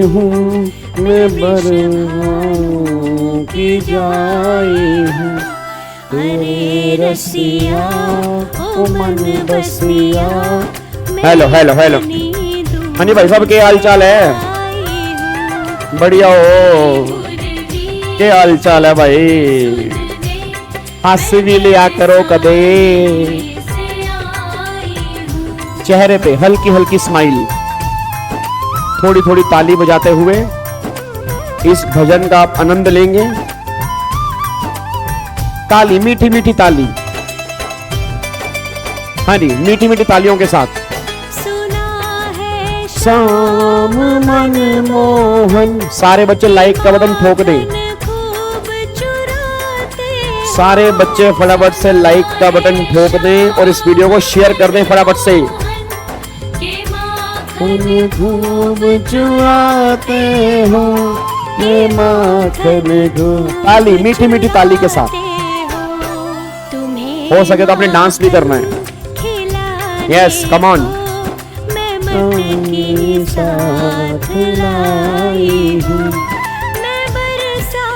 हूँ मैं बरहां की जाई हूँ, तेरे रसिया ओ मन बसिया। हेलो हेलो हेलो हाँ जी भाई साहब, क्या हाल चाल है? बढ़िया हो? क्या हाल चाल है भाई? हंस भी लिया करो कदे, चेहरे पे हल्की हल्की स्माइल, थोड़ी थोड़ी ताली बजाते हुए इस भजन का आप आनंद लेंगे। ताली, मीठी मीठी ताली, हाँ जी, मीठी मीठी तालियों के साथ। श्याम मन मोहन। सारे बच्चे लाइक का बटन ठोक दें, सारे बच्चे फटाफट से लाइक का बटन ठोक दें और इस वीडियो को शेयर कर दें फटाफट से। खूब चुराते हो ये माखन को। ताली, मीठी मीठी ताली के साथ। हो सके तो आपने डांस भी करना है। Yes, come on.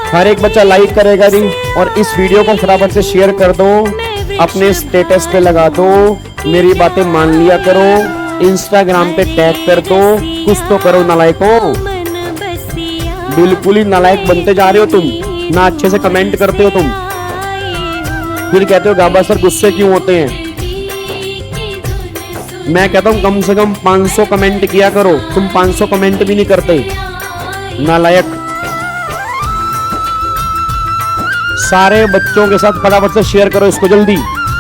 हर एक बच्चा लाइक करेगा जी, और इस वीडियो को फटाफट से शेयर कर दो, अपने स्टेटस पे लगा दो, मेरी बातें मान लिया करो, इंस्टाग्राम पे टैग कर दो। कुछ तो करो नालायकों, बिल्कुल ही नालायक बनते जा रहे हो तुम, ना अच्छे से कमेंट करते हो तुम, फिर कहते हो गाबा सर गुस्से क्यों होते हैं। मैं कहता हूं कम से कम 500 कमेंट किया करो, तुम 500 कमेंट भी नहीं करते, नालायक। सारे बच्चों के साथ फटाफट से शेयर करो इसको, जल्दी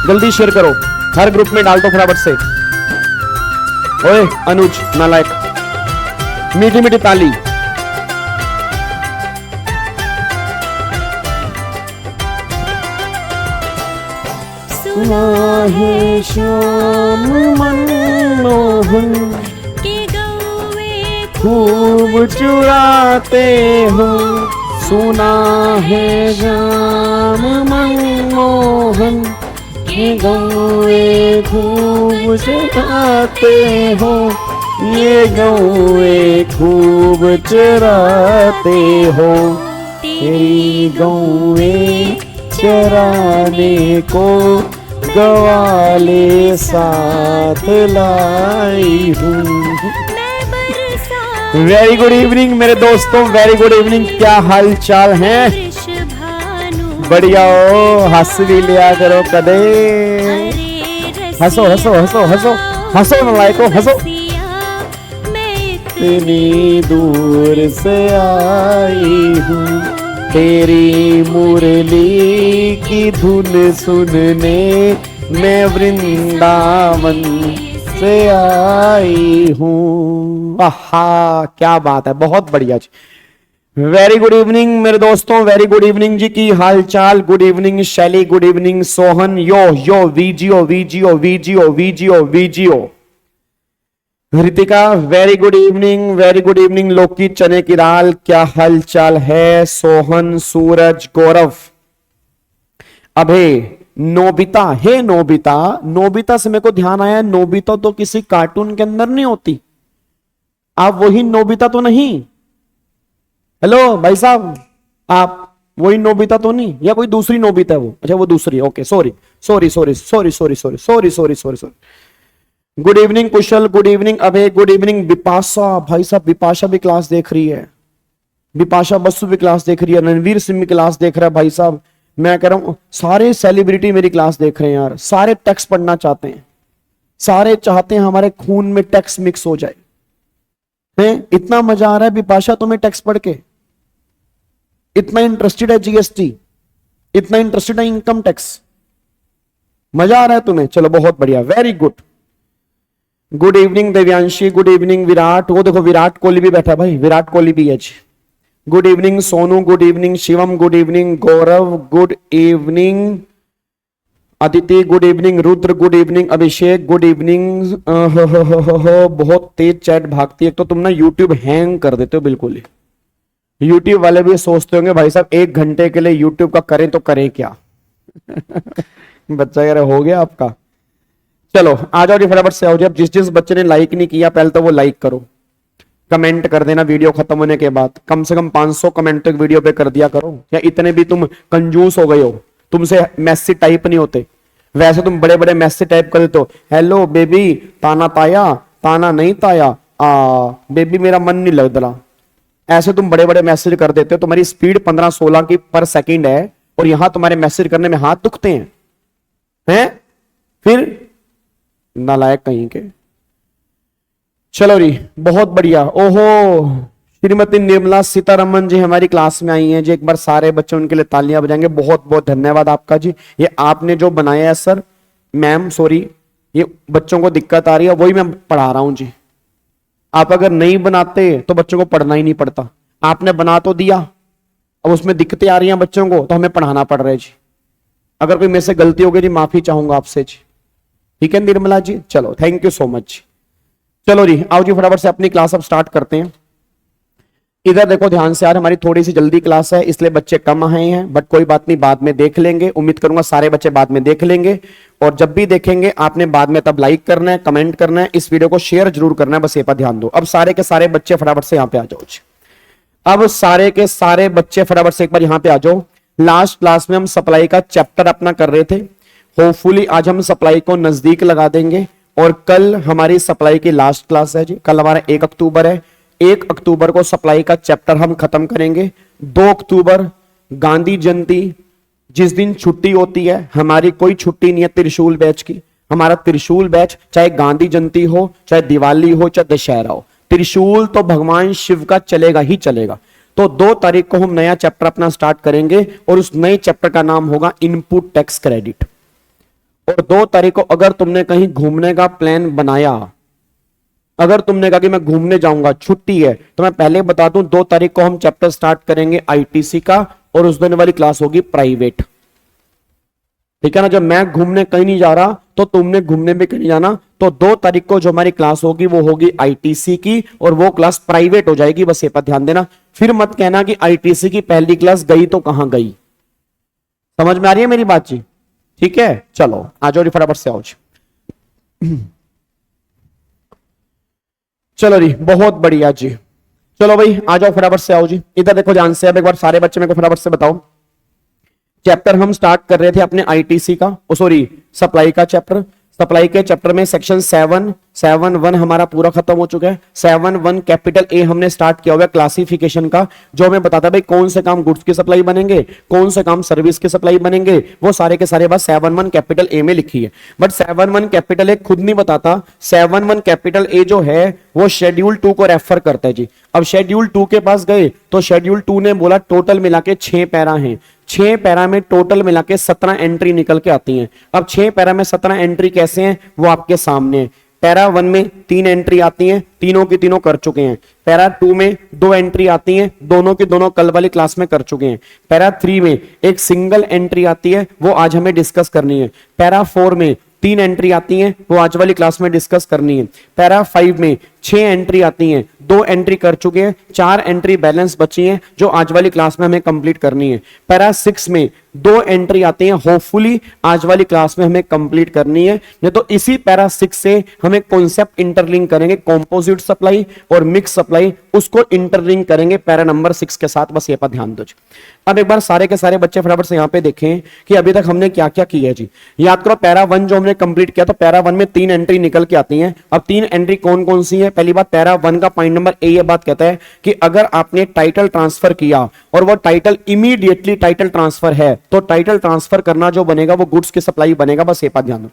जल्दी शेयर करो, हर ग्रुप में डाल दो फटाफट से। ओए अनुज नालायक, मीठी मीठी ताली। सुना है श्याम मनमोहन के गौए खूब चुराते हो, सुना है श्याम मनमोहन के गौए खूब चुराते हो, ये गौए खूब चुराते हो, तेरी गौए चराने को गवाले साथ लाई हूँ। वेरी गुड इवनिंग मेरे दोस्तों, वेरी गुड इवनिंग। क्या हाल चाल है? बढ़िया हो? हंस भी लिया करो कदे। हंसो हंसो हंसो हंसो हंसो नालायको हंसो। इतनी दूर से आई हूँ, तेरी मुरली की धुन सुनने मैं वृंदावन से आई हूँ। आहा, क्या बात है, बहुत बढ़िया जी। वेरी गुड इवनिंग मेरे दोस्तों, वेरी गुड इवनिंग जी। की हाल चाल? Good evening Shaily, good evening Sohan. Yo yo वीजियो वीजियो वीजियो वीजियो वीजियो। Ritika very good evening, very good evening. लोकी चने की दाल, क्या हाल चाल है? Sohan, Suraj, Gaurav, Abhay, Nobita. Hey Nobita, Nobita से मेरे को ध्यान आया, नोबिता तो किसी कार्टून के अंदर नहीं होती, आप वही नोबिता तो नहीं? हेलो भाई साहब, आप वही नोबिता तो नहीं, या कोई दूसरी नोबिता है वो? अच्छा वो दूसरी, okay sorry sorry sorry sorry sorry sorry sorry sorry sorry sorry. Good evening Kushal, good evening Abhay, good evening Vipasha. भाई साहब विपाशा भी क्लास देख रही है, विपाशा बसु भी क्लास देख रही है, रणवीर सिंह भी क्लास देख रहा है। भाई साहब मैं कह रहा हूं सारे सेलिब्रिटी मेरी क्लास देख रहे हैं यार, सारे टेक्स्ट पढ़ना चाहते हैं, सारे चाहते हैं हमारे खून में टेक्स्ट मिक्स हो जाए। इतना मजा आ रहा है विपाशा तुम्हें टेक्स्ट पढ़ के, इतना इंटरेस्टेड है जीएसटी, इतना इंटरेस्टेड है इनकम टैक्स, मजा आ रहा है तुम्हें? चलो बहुत बढ़िया, very good. Good evening Devyanshi, good evening Virat. वो देखो विराट कोहली भी बैठा है भाई, विराट कोहली भी है। Good evening Sonu, good evening Shivam, good evening Gaurav, good evening Aditi, good evening Rudra, good evening Abhishek, good evening. बहुत तेज चैट भागती है, एक तो तुम ना यूट्यूब हैंग कर देते हो बिल्कुल ही। यूट्यूब वाले भी सोचते होंगे भाई साहब 1 घंटे के लिए यूट्यूब का करें तो करें क्या। बच्चा यार हो गया आपका। चलो आ जाओ जी फटाफट से आओ जी। अब जिस जिस बच्चे ने लाइक नहीं किया पहले तो वो लाइक करो, कमेंट कर देना वीडियो खत्म होने के बाद, कम से कम 500 कमेंट तक वीडियो पे कर दिया करो। या इतने भी तुम कंजूस हो गए हो, तुमसे मैसेज टाइप नहीं होते। वैसे तुम बड़े बड़े मैसेज टाइप कर देते हो, हेलो बेबी ताना ताया, ताना नहीं ताया, बेबी मेरा मन नहीं लग रहा। ऐसे तुम बड़े बड़े मैसेज कर देते हो। तुम्हारी स्पीड 15-16 की पर सेकंड है और यहां तुम्हारे मैसेज करने में हाथ दुखते हैं फिर नालायक कहीं के। चलो री, बहुत बढ़िया। ओहो, श्रीमती निर्मला सीतारमन जी हमारी क्लास में आई हैं जी। एक बार सारे बच्चे उनके लिए तालियां बजाएंगे। बहुत बहुत धन्यवाद आपका जी। ये आपने जो बनाया है सर, मैम सॉरी, ये बच्चों को दिक्कत आ रही है, वही मैं पढ़ा रहा हूं जी। आप अगर नहीं बनाते तो बच्चों को पढ़ना ही नहीं पड़ता। आपने बना तो दिया, अब उसमें दिक्कतें आ रही हैं बच्चों को, तो हमें पढ़ाना पड़ रहा है जी। अगर कोई मेरे से गलती हो गई जी, माफी चाहूंगा आपसे जी। ठीक है निर्मला जी, चलो थैंक यू सो मच। चलो जी, आओ जी फटाफट से अपनी क्लास अब स्टार्ट करते हैं। इधर देखो ध्यान से यार, हमारी थोड़ी सी जल्दी क्लास है इसलिए बच्चे कम आए हैं, बट कोई बात नहीं, बाद में देख लेंगे। उम्मीद करूंगा सारे बच्चे बाद में देख लेंगे। और जब भी देखेंगे आपने बाद में तब लाइक करना है, कमेंट करना है, इस वीडियो को शेयर जरूर करना है, बस ये पर ध्यान दो। अब सारे के सारे बच्चे फटाफट से यहां पे आ जाओ जी। अब सारे के सारे बच्चे फटाफट से एक बार यहां पे आ जाओ। लास्ट क्लास में हम सप्लाई का चैप्टर अपना कर रहे थे। होपफुली आज हम सप्लाई को नजदीक लगा देंगे। और कल हमारी सप्लाई की लास्ट क्लास है जी। कल हमारा 1 अक्टूबर है। 1 अक्टूबर को सप्लाई का चैप्टर हम खत्म करेंगे। 2 अक्टूबर गांधी जयंती, जिस दिन छुट्टी होती है, हमारी कोई छुट्टी नहीं है त्रिशूल बैच की। हमारा त्रिशूल बैच चाहे गांधी जयंती हो, चाहे दिवाली हो, चाहे दशहरा हो, त्रिशूल तो भगवान शिव का चलेगा ही चलेगा। तो 2 तारीख को हम नया चैप्टर अपना स्टार्ट करेंगे और उस नए चैप्टर का नाम होगा इनपुट टैक्स क्रेडिट। और 2 तारीख को अगर तुमने कहीं घूमने का प्लान बनाया, अगर तुमने कहा कि मैं घूमने जाऊंगा, छुट्टी है, तो मैं पहले बता दूं 2 तारीख को हम चैप्टर स्टार्ट करेंगे आईटीसी का और उस दिन वाली क्लास होगी प्राइवेट। ठीक है ना। जब मैं घूमने कहीं नहीं जा रहा तो तुमने घूमने भी कहीं नहीं जाना। तो 2 तारीख को जो हमारी क्लास होगी वो होगी आईटीसी की और वो क्लास प्राइवेट हो जाएगी, बस ये पर ध्यान देना। फिर मत कहना कि आईटीसी की पहली क्लास गई तो कहां गई। समझ में आ रही है मेरी बात जी? ठीक है, चलो आ जाओ जी, फटाफट से आओ जी। चलो जी, बहुत बढ़िया जी। चलो भाई आ जाओ, फटाफट से आओ जी। इधर देखो ध्यान से, अब एक बार सारे बच्चे मेरे को फटाफट से बताओ। चैप्टर हम स्टार्ट कर रहे थे अपने आईटीसी का, सॉरी सप्लाई का चैप्टर। सप्लाई के चैप्टर में सेक्शन 7.1 हमारा पूरा खत्म हो चुका है। 7.1 कैपिटल ए हमने स्टार्ट किया हुआ है क्लासिफिकेशन का, जो हमें बताता है भाई कौन से काम गुड्स की सप्लाई बनेंगे, कौन से काम सर्विस की सप्लाई बनेंगे, वो सारे के सारे बात 7.1 कैपिटल ए में लिखी है। बट 7.1 कैपिटल ए खुद नहीं बताता। 7.1 कैपिटल ए जो है वो शेड्यूल 2 को रेफर करता है जी। अब शेड्यूल 2 के पास गए तो शेड्यूल 2 ने बोला टोटल मिला के 6 पैरा हैं। 6 पैरा में टोटल मिला के 17 एंट्री निकल के आती हैं। अब 6 पैरा में 17 एंट्री कैसे हैं वो आपके सामने है। पैरा 1 में 3 एंट्री आती हैं, तीनों की तीनों कर चुके हैं। पैरा 2 में 2 एंट्री आती हैं, दोनों की दोनों कल वाली क्लास में कर चुके हैं। पैरा 3 में एक सिंगल एंट्री आती है, वो आज हमें डिस्कस करनी है। पैरा 4 में 3 एंट्री आती हैं, वो आज वाली क्लास में डिस्कस करनी है। पैरा 5 में 6 एंट्री आती हैं, 2 एंट्री कर चुके हैं, 4 एंट्री बैलेंस बची हैं जो आज वाली क्लास में हमें कंप्लीट करनी है। पैरा 6 में 2 एंट्री आती हैं, होपफुली आज वाली क्लास में हमें कंप्लीट करनी है। नहीं तो इसी पैरा 6 से हमें कॉन्सेप्ट इंटरलिंक करेंगे, कंपोजिट सप्लाई और मिक्स सप्लाई, उसको इंटरलिंक करेंगे पैरा नंबर 6 के साथ। बस ये पर ध्यान दो। अब एक बार सारे के सारे बच्चे फटाफट से यहाँ पे देखें कि अभी तक हमने क्या क्या किया है जी। याद करो पैरा 1 जो हमने कंप्लीट किया, तो पैरा 1 में 3 एंट्री निकल के आती हैं। अब 3 एंट्री कौन कौन सी है? पहली बात, पैरा 1 का पॉइंट नंबर ए ये बात कहता है कि अगर आपने टाइटल ट्रांसफर किया और वो टाइटल इमीडिएटली टाइटल ट्रांसफर है, तो टाइटल ट्रांसफर करना जो बनेगा वो गुड्स की सप्लाई बनेगा। बस ये बात ध्यान दो।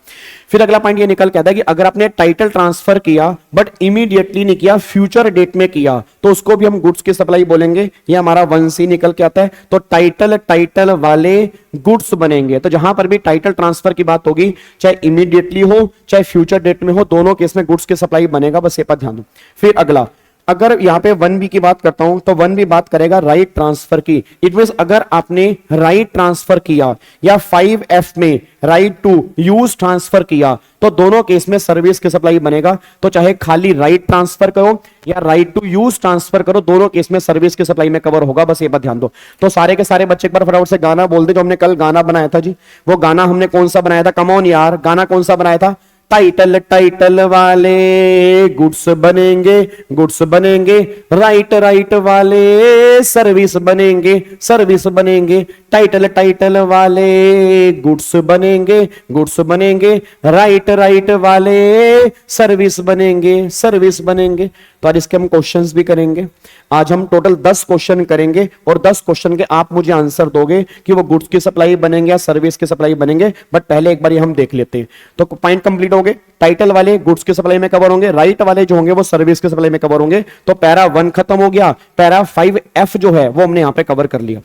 फिर अगला पॉइंट ये निकल के आता है कि अगर आपने टाइटल ट्रांसफर किया बट इमीडिएटली नहीं किया, फ्यूचर डेट में किया, तो उसको भी हम गुड्स की सप्लाई बोलेंगे। ये हमारा 1C निकल के आता है। तो टाइटल वाले गुड्स बनेंगे। तो जहां पर भी टाइटल ट्रांसफर की बात होगी, चाहे इमीडिएटली हो चाहे फ्यूचर डेट में हो, दोनों केस में गुड्स की सप्लाई बनेगा। बस ये पर ध्यान दो। फिर अगला, अगर यहां पे 1B की बात करता हूं तो 1B बात करेगा राइट ट्रांसफर की। इट मींस अगर आपने राइट ट्रांसफर किया या 5F में राइट टू यूज ट्रांसफर किया, तो दोनों केस में सर्विस की सप्लाई बनेगा। तो चाहे खाली राइट ट्रांसफर करो या राइट टू यूज ट्रांसफर करो, दोनों केस में सर्विस की सप्लाई में कवर होगा। बस ये बात ध्यान दो। तो सारे के सारे बच्चे एक बार फटाफट से गाना बोल दे जो हमने कल गाना बनाया था जी। वो गाना हमने कौन सा बनाया था? कम ऑन यार, गाना कौन सा बनाया था? टाइटल टाइटल वाले गुड्स बनेंगे, गुड्स बनेंगे, राइट राइट वाले सर्विस बनेंगे, सर्विस बनेंगे, टाइटल टाइटल वाले गुड्स बनेंगे, गुड्स बनेंगे, राइट राइट वाले सर्विस बनेंगे, सर्विस बनेंगे। तो आज इसके हम क्वेश्चंस भी करेंगे। आज हम टोटल 10 क्वेश्चन करेंगे और 10 क्वेश्चन के आप मुझे आंसर दोगे कि वो गुड्स की सप्लाई बनेंगे या सर्विस की सप्लाई बनेंगे। बट पहले एक बार ये हम देख लेते हैं। तो पॉइंट कंप्लीट हो गए। टाइटल वाले गुड्स की सप्लाई में कवर होंगे, राइट वाले जो होंगे वो सर्विस की सप्लाई में कवर होंगे। तो पैरा 1 खत्म हो गया। पैरा 5F जो है वो हमने यहां पे कवर कर लिया।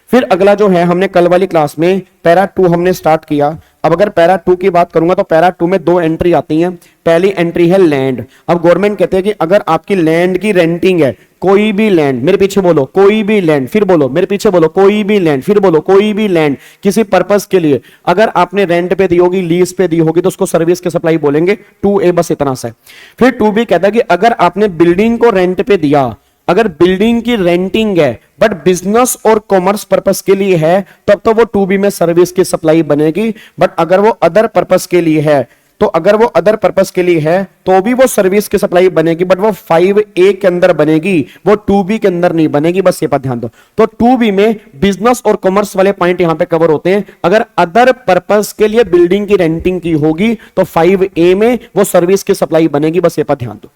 फिर अगला जो है हमने कल वाली क्लास में पैरा 2 हमने स्टार्ट किया। अब अगर पैरा 2 की बात करूंगा तो पैरा 2 में 2 एंट्री आती हैं। पहली एंट्री है लैंड। अब गवर्नमेंट कहते हैं कि अगर आपकी लैंड की रेंटिंग है, कोई भी लैंड, मेरे पीछे बोलो कोई भी लैंड, फिर बोलो मेरे पीछे बोलो कोई भी लैंड, फिर बोलो कोई भी लैंड किसी पर्पस के लिए अगर आपने रेंट पे दी होगी, लीज पे दी होगी तो उसको सर्विस की सप्लाई बोलेंगे। 2A बस इतना सा है। फिर 2B कहता है कि अगर आपने बिल्डिंग को रेंट पे दिया, अगर बिल्डिंग की रेंटिंग है बट बिजनेस और कॉमर्स पर्पस के लिए है तब तो वो 2B में सर्विस की सप्लाई बनेगी। बट अगर वो अदर पर्पस के लिए है, तो अगर वो अदर पर्पस के लिए है तो भी वो सर्विस की सप्लाई बनेगी, बट वो 5A के अंदर बनेगी, वो 2B के अंदर नहीं बनेगी। बस ये पर ध्यान दो। तो 2B में बिजनेस और कॉमर्स वाले पॉइंट यहां पे कवर होते हैं। अगर अदर पर्पस के लिए बिल्डिंग की रेंटिंग की होगी तो 5A में वो सर्विस की सप्लाई बनेगी। बस ये पर ध्यान दो।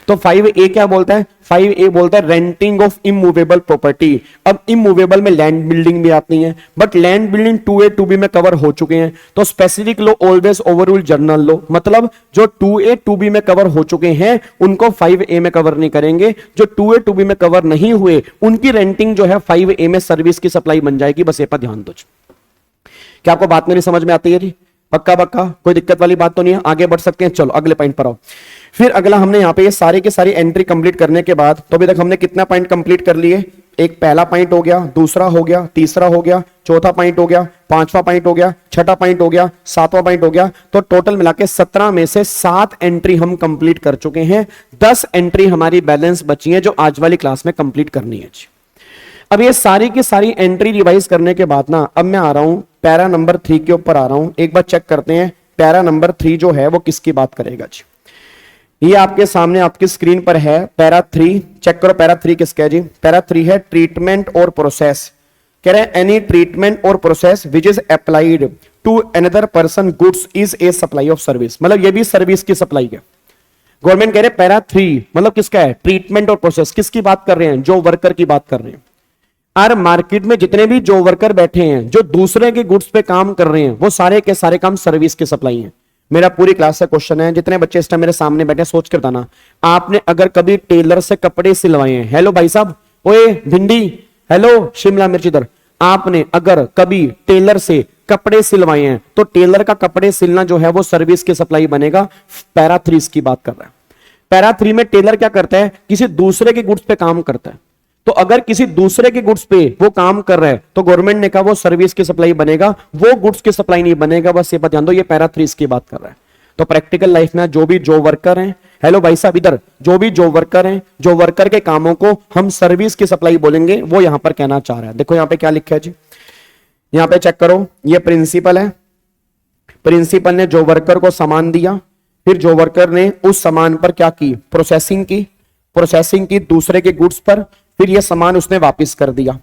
तो 5A क्या बोलता है? 5A बोलता है रेंटिंग ऑफ इमूवेबल प्रॉपर्टी। अब इमूवेबल में लैंड बिल्डिंग भी आती है, but land building 2A 2B में कवर हो चुके हैं। तो स्पेसिफिक लो ऑलवेज ओवररूल जनरल लो, मतलब जो 2A 2B में कवर हो चुके हैं उनको 5A में कवर नहीं करेंगे। जो 2A 2B में कवर नहीं हुए उनकी रेंटिंग जो है 5A में सर्विस की सप्लाई बन जाएगी। बस ये पर ध्यान दो। क्या आपको बात मेरी समझ में आती है जी? पक्का पक्का, कोई दिक्कत वाली बात तो नहीं है? आगे बढ़ सकते हैं। चलो अगले पॉइंट पर आओ। फिर अगला हमने यहां पे ये सारे के सारी एंट्री कंप्लीट करने के बाद तो अभी तक हमने कितना पॉइंट कंप्लीट कर लिए? एक पहला पॉइंट हो गया, दूसरा हो गया, तीसरा हो गया, चौथा पॉइंट हो गया, पांचवा पॉइंट हो गया, छठा पॉइंट हो गया, सातवां पॉइंट हो गया। तो टोटल मिला के 17 में से 7 एंट्री हम कंप्लीट कर चुके हैं। 10 एंट्री हमारी बैलेंस बची है जो आज वाली क्लास में कंप्लीट करनी है। अब ये सारी की सारी एंट्री रिवाइज करने के बाद ना अब मैं आ रहा हूं पैरा नंबर 3 के ऊपर आ रहा हूं। एक बार चेक करते हैं पैरा नंबर 3 जो है वो किसकी बात करेगा जी। ये आपके सामने आपकी स्क्रीन पर है पैरा 3। चेक करो पैरा 3 किसका है जी। पैरा 3 है ट्रीटमेंट और प्रोसेस। कह रहे हैं एनी ट्रीटमेंट और process which is applied to another person goods is a supply of service. मतलब ये भी सर्विस की सप्लाई है। गवर्नमेंट कह रहे हैं पैरा 3 मतलब किसका है? ट्रीटमेंट और प्रोसेस। किसकी बात कर रहे हैं? जो वर्कर की बात कर रहे हैं। और मार्केट में जितने भी जो वर्कर बैठे हैं जो दूसरे के गुड्स पे काम कर रहे हैं वो सारे के सारे काम सर्विस की सप्लाई है। मेरा पूरी क्लास से क्वेश्चन है, जितने बच्चे इस टाइम मेरे सामने बैठे सोच कर बताना, आपने अगर कभी टेलर से कपड़े सिलवाए हैं? हेलो भाई साहब, ओए भिंडी, हेलो शिमला मिर्च इधर। आपने अगर कभी टेलर से कपड़े सिलवाए हैं तो टेलर का कपड़े सिलना जो है वो सर्विस की सप्लाई बनेगा। पैरा 3 की बात कर रहा है। पैरा 3 में टेलर क्या करता है? किसी दूसरे के गुड्स पे काम करता है। तो अगर किसी दूसरे के गुड्स पे वो काम कर रहा है तो गवर्नमेंट ने कहा वो सर्विस की सप्लाई बनेगा, वो गुड्स की सप्लाई नहीं बनेगा। बस ये बात ध्यान दो। ये पैरा 3 की बात कर रहा है। तो प्रैक्टिकल लाइफ में जो भी जो वर्कर हैं, हेलो भाई साहब इधर, जो भी जो वर्कर हैं, जो वर्कर के कामों को हम सर्विस की सप्लाई बोलेंगे वो यहां पर कहना चाह रहा है। देखो यहां पे क्या लिखा है जी, यहां पे चेक करो। ये प्रिंसिपल है। प्रिंसिपल ने जो वर्कर को सामान दिया, फिर जो वर्कर ने उस सामान पर क्या की? प्रोसेसिंग की। प्रोसेसिंग की दूसरे के गुड्स पर, फिर ये सामान उसने वापस कर दिया।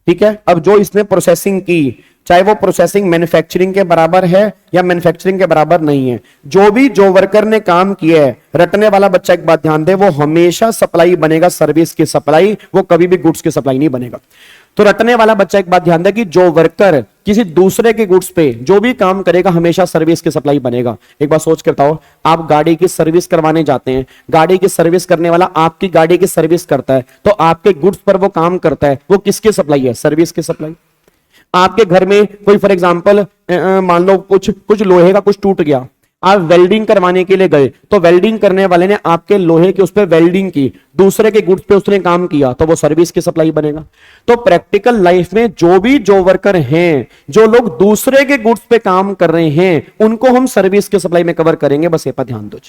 ठीक है। अब जो इसने प्रोसेसिंग की, चाहे वो प्रोसेसिंग मैन्युफैक्चरिंग के बराबर है या मैन्युफैक्चरिंग के बराबर नहीं है, जो भी जो वर्कर ने काम किया है, रटने वाला बच्चा एक बात ध्यान दे, वो हमेशा सप्लाई बनेगा सर्विस की सप्लाई, वो कभी भी गुड्स की सप्लाई नहीं बनेगा। तो रटने वाला बच्चा एक बात ध्यान दे कि जो वर्कर किसी दूसरे के गुड्स पे जो भी काम करेगा हमेशा सर्विस की सप्लाई बनेगा। एक बार सोच कर बताओ, आप गाड़ी की सर्विस करवाने जाते हैं, गाड़ी की सर्विस करने वाला आपकी गाड़ी की सर्विस करता है, तो आपके गुड्स पर वो काम करता है, वो किसकी सप्लाई है? सर्विस की सप्लाई। आपके घर में कोई फॉर एग्जांपल मान लो कुछ लोहे का कुछ टूट गया, आप वेल्डिंग करवाने के लिए गए, तो वेल्डिंग करने वाले ने आपके लोहे के उस पर वेल्डिंग की, दूसरे के गुड्स पे उसने काम किया, तो वो सर्विस की सप्लाई बनेगा। तो प्रैक्टिकल लाइफ में जो भी जो वर्कर हैं, जो लोग दूसरे के गुड्स पे काम कर रहे हैं, उनको हम सर्विस की सप्लाई में कवर करेंगे। बस ये पर ध्यान दो।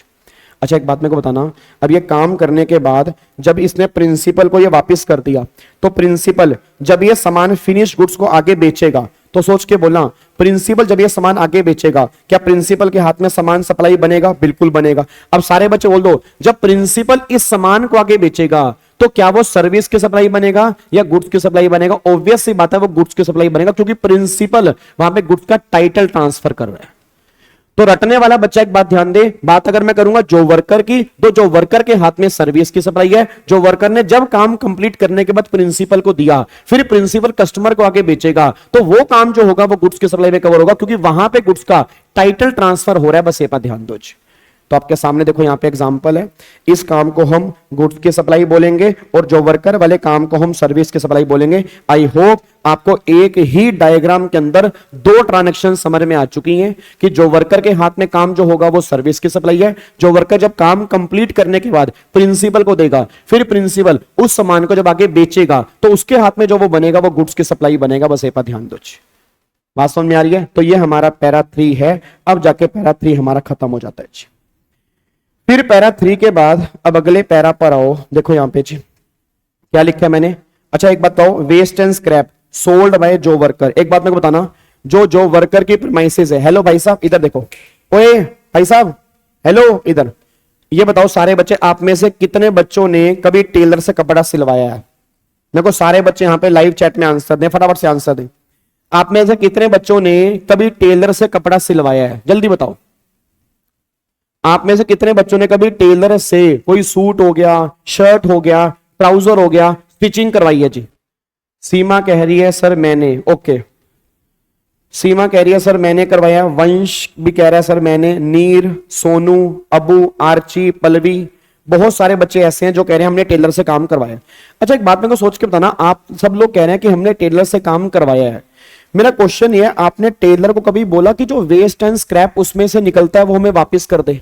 अच्छा एक बात मेरे को बताना, अब ये काम करने के बाद जब इसने प्रिंसिपल को ये वापस कर दिया, तो प्रिंसिपल जब ये सामान फिनिश गुड्स को आगे बेचेगा तो सोच के बोलना, प्रिंसिपल जब ये सामान आगे बेचेगा, क्या प्रिंसिपल के हाथ में सामान सप्लाई बनेगा? बिल्कुल बनेगा। अब सारे बच्चे बोल दो, जब प्रिंसिपल इस सामान को आगे बेचेगा तो क्या वो सर्विस की सप्लाई बनेगा या गुड्स की सप्लाई बनेगा? ऑब्वियस सी बात है, वो गुड्स की सप्लाई बनेगा, क्योंकि प्रिंसिपल वहां पे गुड्स का टाइटल ट्रांसफर कर रहा है। तो रटने वाला बच्चा एक बात ध्यान दे, बात अगर मैं करूंगा जो वर्कर की, तो जो वर्कर के हाथ में सर्विस की सप्लाई है, जो वर्कर ने जब काम कंप्लीट करने के बाद प्रिंसिपल को दिया, फिर प्रिंसिपल कस्टमर को आगे बेचेगा, तो वो काम जो होगा वो गुड्स की सप्लाई में कवर होगा, क्योंकि वहां पे गुड्स का टाइटल ट्रांसफर हो रहा है। बस ये बात ध्यान दो जी। तो आपके सामने देखो यहां पे एग्जांपल है, इस काम को हम गुड्स की सप्लाई बोलेंगे और जो वर्कर वाले काम को हम सर्विस की सप्लाई बोलेंगे। आई होप आपको एक ही डायग्राम के अंदर दो ट्रांजैक्शन समझ में आ चुकी हैं कि जो वर्कर के हाथ में काम जो होगा वो सर्विस की सप्लाई है, जो वर्कर जब काम कंप्लीट करने के बाद प्रिंसिपल को देगा, फिर प्रिंसिपल उस सामान को जब आगे बेचेगा तो उसके हाथ में जो वो बनेगा वो गुड्स की सप्लाई बनेगा। बस ये पर ध्यान दो। बात समझ में आ रही है? तो ये हमारा पैरा 3 है। अब जाके पैरा 3 हमारा खत्म हो जाता है। फिर पैरा 3 के बाद अब अगले पैरा पर आओ। देखो यहां पे जी क्या लिखा है मैंने। अच्छा एक बात बताओ, waste and scrap sold by जो वर्कर। एक बात मेरे को बताना, जो वर्कर की प्रीमाइसेस है। हेलो भाई साहब इधर देखो, ओए भाई साहब हेलो इधर, ये बताओ सारे बच्चे आप में से कितने बच्चों ने कभी टेलर से कपड़ा सिलवाया है? मेरे को सारे बच्चे यहां पे लाइव चैट में आंसर दें, फटाफट से आंसर दें। आप में से कितने बच्चों ने कभी टेलर से कपड़ा सिलवाया है? जल्दी बताओ। आप में से कितने बच्चों ने कभी टेलर से कोई सूट हो गया, शर्ट हो गया, ट्राउजर हो गया, स्टिचिंग करवाई है जी? सीमा कह रही है सर मैंने। ओके, सीमा कह रही है सर मैंने करवाया। वंश भी कह रहा है सर मैंने। नीर, सोनू, अबू, आर्ची, पल्लवी, बहुत सारे बच्चे ऐसे हैं जो कह रहे हैं हमने टेलर से काम करवाया। अच्छा एक बात मेरे को सोच के बताना, आप सब लोग कह रहे हैं कि हमने टेलर से काम करवाया है। मेरा क्वेश्चन ये है, आपने टेलर को कभी बोला कि जो वेस्ट एंड स्क्रैप उसमें से निकलता है वो हमें वापस कर दे?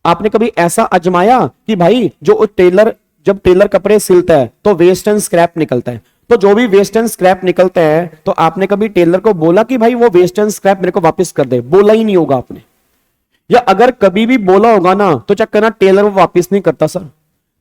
आपने कभी ऐसा आजमाया कि भाई जो टेलर, जब टेलर कपड़े सिलता है तो वेस्ट एंड स्क्रैप निकलता है, तो जो भी वेस्ट एंड स्क्रैप निकलता है तो आपने कभी टेलर को बोला कि भाई वो वेस्ट एंड स्क्रैप मेरे को वापस कर दे? बोला ही नहीं होगा आपने। या अगर कभी भी बोला होगा ना तो चेक करना, टेलर वो वापस नहीं करता सर।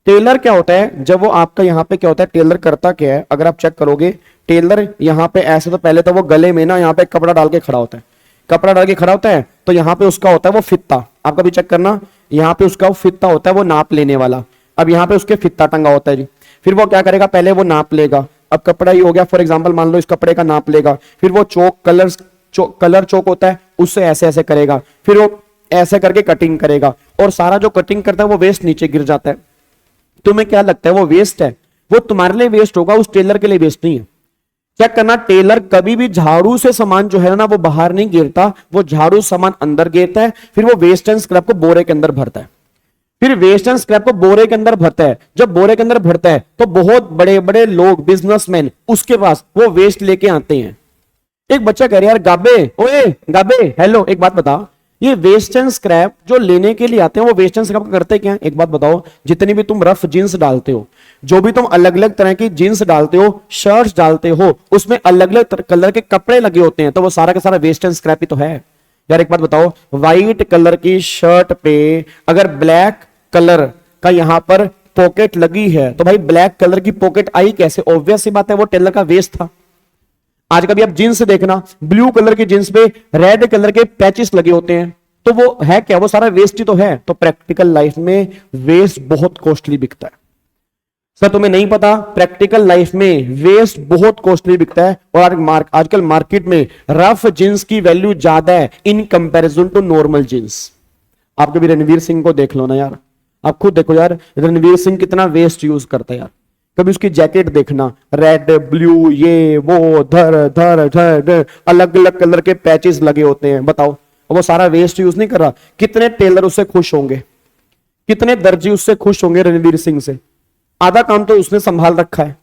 टेलर क्या होता है, जब वो आपका यहां पे क्या होता है, टेलर करता क्या है, अगर आप चेक करोगे टेलर यहां पे ऐसे, तो पहले तो वो गले में ना यहां पे कपड़ा डाल के खड़ा होता है, कपड़ा डाल के खड़ा होता है, तो यहां पे उसका होता है वो फित्ता। आप कभी चेक करना, यहां पे उसका वो फित्ता होता है वो नाप लेने वाला। अब यहां पे उसके फित्ता टंगा होता है जी। फिर वो क्या करेगा, पहले वो नाप लेगा। अब कपड़ा ही हो गया, फॉर एग्जांपल मान लो इस कपड़े का नाप लेगा, फिर वो चौक कलर चौक होता है उससे ऐसे ऐसे करेगा, फिर वो ऐसे करके कटिंग करेगा, और सारा जो कटिंग करता है वो वेस्ट नीचे गिर जाता है। तुम्हें क्या लगता है वो वेस्ट है? वो तुम्हारे लिए वेस्ट होगा, उस टेलर के लिए वेस्ट नहीं है। चेक करना, टेलर कभी भी झाड़ू से सामान जो है ना वो बाहर नहीं गिरता, वो झाड़ू सामान अंदर गिरता है, फिर वो वेस्ट एंड स्क्रैप को बोरे के अंदर भरता है। फिर वेस्ट एंड स्क्रैप को बोरे के अंदर भरता है। जब बोरे के अंदर भरता है तो बहुत बड़े बड़े लोग, बिजनेसमैन, उसके पास वो वेस्ट लेके आते हैं। एक बच्चा कह रहा है यार गाबे, ओए गाबे हेलो, एक बात बता, ये वेस्ट एंड स्क्रैप जो लेने के लिए आते हैं वो वेस्ट एंड स्क्रैप करते क्या है? एक बात बताओ, जितनी भी तुम रफ जींस डालते हो, जो भी तुम अलग अलग तरह की जींस डालते हो, शर्ट्स डालते हो, उसमें अलग अलग कलर के कपड़े लगे होते हैं, तो वो सारा का सारा वेस्ट एंड स्क्रैप ही तो है यार। एक बात बताओ, व्हाइट कलर की शर्ट पे अगर ब्लैक कलर का यहां पर पॉकेट लगी है तो भाई ब्लैक कलर की पॉकेट आई कैसे? ऑब्वियस सी बात है वो टेलर का वेस्ट था। आज कभी आप जींस देखना, ब्लू कलर की जींस पे रेड कलर के पैचेस लगे होते हैं, तो वो है क्या? वो सारा वेस्ट ही तो है। तो प्रैक्टिकल लाइफ में वेस्ट बहुत कॉस्टली बिकता है। सर तुम्हें नहीं पता, प्रैक्टिकल लाइफ में वेस्ट बहुत कॉस्टली बिकता है। और आजकल मार्केट में रफ जींस की वैल्यू ज्यादा है in comparison to normal jeans. आप कभी रणवीर सिंह को देख लो ना यार, आप खुद देखो यार रणवीर सिंह कितना वेस्ट यूज करता है यार। कभी उसकी जैकेट देखना, रेड ब्लू ये वो धर धर धर धर अलग अलग कलर के पैचेस लगे होते हैं। बताओ वो सारा वेस्ट यूज नहीं कर रहा? कितने टेलर उससे खुश होंगे, कितने दर्जी उससे खुश होंगे रणवीर सिंह से। आधा काम तो उसने संभाल रखा है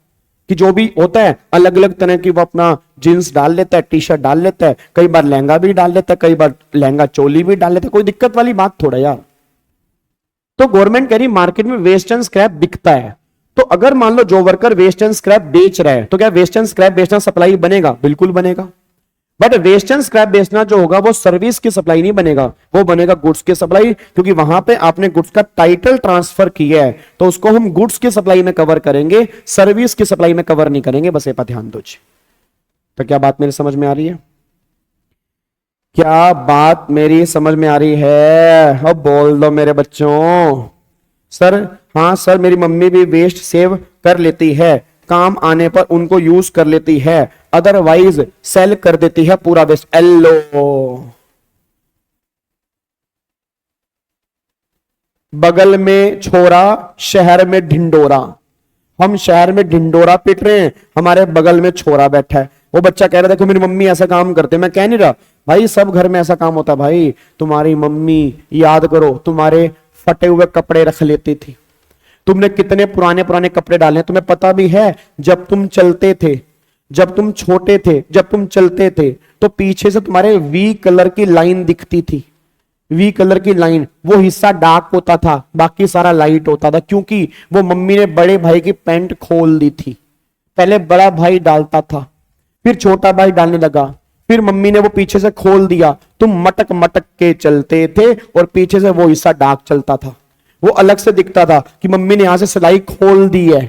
कि जो भी होता है अलग अलग तरह की वो अपना जींस डाल लेता है, टी शर्ट डाल लेता है, कई बार लहंगा भी डाल लेता है, कई बार लहंगा चोली भी डाल लेता है। कोई दिक्कत वाली बात थोड़ा यार। तो गवर्नमेंट कह रही मार्केट में वेस्ट एंड स्क्रैप बिकता है, तो अगर मान लो जो वर्कर वेस्ट एंड स्क्रैप बेच रहा है तो क्या वेस्ट एंड स्क्रैप बेचना सप्लाई बनेगा? बिल्कुल बनेगा। बट वेस्ट एंड स्क्रैप बेचना जो होगा वो सर्विस की सप्लाई नहीं बनेगा, वो बनेगा गुड्स की सप्लाई, क्योंकि वहां पे आपने गुड्स का टाइटल ट्रांसफर किया है, तो उसको हम गुड्स की सप्लाई में कवर करेंगे, सर्विस की सप्लाई में कवर नहीं करेंगे। बस ये पर ध्यान दो। तो क्या बात मेरी समझ में आ रही है? क्या बात मेरी समझ में आ रही है? अब बोल दो मेरे बच्चों। सर हाँ सर, मेरी मम्मी भी वेस्ट सेव कर लेती है, काम आने पर उनको यूज कर लेती है, अदरवाइज सेल कर देती है पूरा वेस्ट। एलो, बगल में छोरा, शहर में ढिंडोरा। हम शहर में ढिंडोरा पिट रहे हैं, हमारे बगल में छोरा बैठा है। वो बच्चा कह रहा है देखो मेरी मम्मी ऐसा काम करते। मैं कह नहीं रहा भाई सब घर में ऐसा काम होता है भाई। तुम्हारी मम्मी, याद करो, तुम्हारे फटे हुए कपड़े रख लेती थी। तुमने कितने पुराने पुराने कपड़े डाले, तुम्हें पता भी है। जब तुम चलते थे, जब तुम छोटे थे, जब तुम चलते थे, तो पीछे से तुम्हारे वी कलर की लाइन दिखती थी। वी कलर की लाइन, वो हिस्सा डार्क होता था, बाकी सारा लाइट होता था, क्योंकि वो मम्मी ने बड़े भाई की पैंट खोल दी थी। पहले बड़ा भाई डालता था, फिर छोटा भाई डालने लगा, फिर मम्मी ने वो पीछे से खोल दिया। तुम मटक मटक के चलते थे और पीछे से वो हिस्सा डार्क चलता था। वो अलग से दिखता था कि मम्मी ने यहां से सिलाई खोल दी है,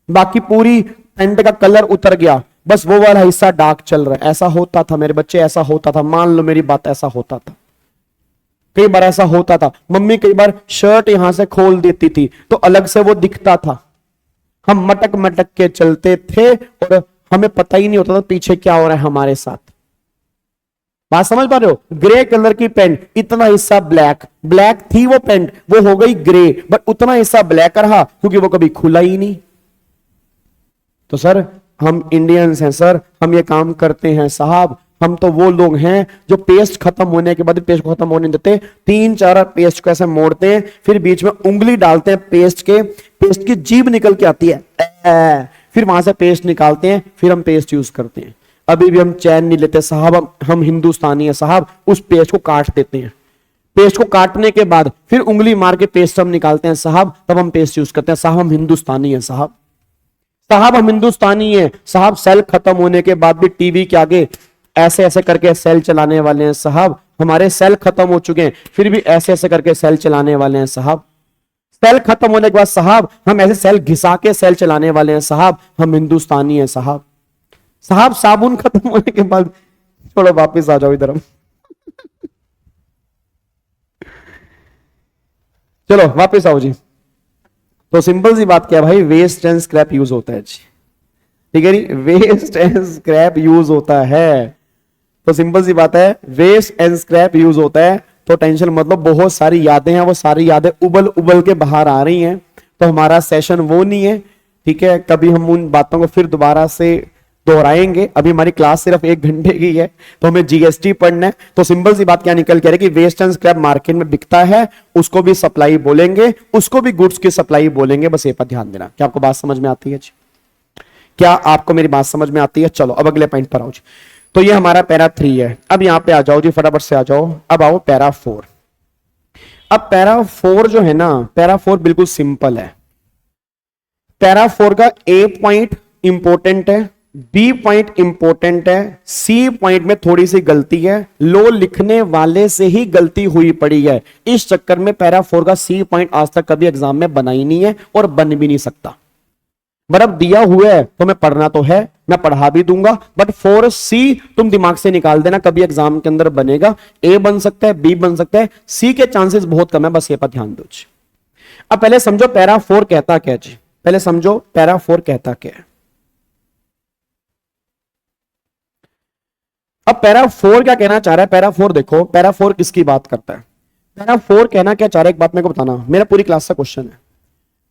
बाकी पूरी पैंट का कलर उतर गया, बस वो वाला हिस्सा डार्क चल रहा है। ऐसा होता था मेरे बच्चे, ऐसा होता था, मान लो मेरी बात, ऐसा होता था। कई बार ऐसा होता था, मम्मी कई बार शर्ट यहां से खोल देती थी तो अलग से वो दिखता था। हम मटक मटक के चलते थे और हमें पता ही नहीं होता था पीछे क्या हो रहा है हमारे साथ। बात समझ पा रहे हो? ग्रे कलर की पेंट, इतना हिस्सा ब्लैक, ब्लैक थी वो पेंट, वो हो गई ग्रे, बट उतना हिस्सा ब्लैक रहा क्योंकि वो कभी खुला ही नहीं। तो सर हम इंडियंस हैं सर, हम ये काम करते हैं साहब। हम तो वो लोग हैं जो पेस्ट खत्म होने के बाद, पेस्ट को खत्म होने देते, 3-4 पेस्ट को ऐसे मोड़ते हैं, फिर बीच में उंगली डालते हैं पेस्ट के, पेस्ट की जीभ निकल के आती है, फिर वहां से पेस्ट निकालते हैं, फिर हम पेस्ट यूज करते हैं। अभी भी हम चैन नहीं लेते साहब, हम हिंदुस्तानी है साहब। उस पेस्ट को काट देते हैं, पेस्ट को काटने के बाद फिर उंगली मार के पेस्ट हम निकालते हैं साहब, तब हम पेस्ट यूज करते हैं साहब। हम हिंदुस्तानी है साहब, साहब हम हिंदुस्तानी है साहब। सेल खत्म होने के बाद भी टीवी के आगे ऐसे ऐसे करके सेल चलाने वाले हैं साहब। हमारे सेल खत्म हो चुके हैं, फिर भी ऐसे ऐसे करके सेल चलाने वाले हैं साहब। सेल खत्म होने के बाद साहब हम ऐसे सेल घिसा के सेल चलाने वाले हैं साहब। हम हिंदुस्तानी हैं साहब। साहब साबुन खत्म होने के बाद, छोड़ो वापिस आ जाओ इधर हम। चलो वापिस आओ जी। तो सिंपल सी बात क्या भाई, वेस्ट एंड स्क्रैप यूज होता है जी, ठीक है नहीं? वेस्ट एंड स्क्रैप यूज होता है। तो सिंपल सी बात है, वेस्ट एंड स्क्रैप यूज होता है। तो टेंशन मतलब बहुत सारी यादें हैं, वो सारी यादें उबल उबल के बाहर आ रही हैं। तो हमारा सेशन वो नहीं है, ठीक है? कभी हम उन बातों को फिर दोबारा से दोहराएंगे। अभी हमारी क्लास सिर्फ 1 घंटे की है, तो हमें जीएसटी पढ़ना है। तो सिंपल सी बात क्या निकल के आ रही है कि वेस्ट एंड स्क्रैप मार्केट में बिकता है, उसको भी सप्लाई बोलेंगे, उसको भी गुड्स की सप्लाई बोलेंगे। बस ये पर ध्यान देना। क्या आपको बात समझ में आती है जी? क्या आपको मेरी बात समझ में आती है? चलो अब अगले पॉइंट पर आओ जी। तो ये हमारा पैरा 3 है। अब यहां पे आ जाओ जी, फटाफट से आ जाओ। अब आओ पैरा 4। अब पैरा 4 जो है ना, पैरा 4 बिल्कुल सिंपल है। पैरा 4 का ए पॉइंट इंपॉर्टेंट है, बी पॉइंट इंपॉर्टेंट है, सी पॉइंट में थोड़ी सी गलती है, लो लिखने वाले से ही गलती हुई पड़ी है। इस चक्कर में पैरा 4 का सी पॉइंट आज तक कभी एग्जाम में बना ही नहीं है और बन भी नहीं सकता। बट अब दिया हुआ है तो मैं पढ़ना तो है, मैं पढ़ा भी दूंगा, बट 4C तुम दिमाग से निकाल देना, कभी एग्जाम के अंदर बनेगा। ए बन सकता है, बी बन सकता है, सी के चांसेस बहुत कम है। बस ये पर ध्यान दो जी। अब पहले समझो पैरा 4 कहता क्या जी, पहले समझो पैरा 4 कहता क्या है। अब पैरा 4 क्या कहना चाह रहा है? पैरा 4 देखो, पैरा 4 किसकी बात करता है? पैरा 4 कहना क्या चाह रहा है, एक बात मेरे को बताना, मेरा पूरी क्लास का क्वेश्चन है।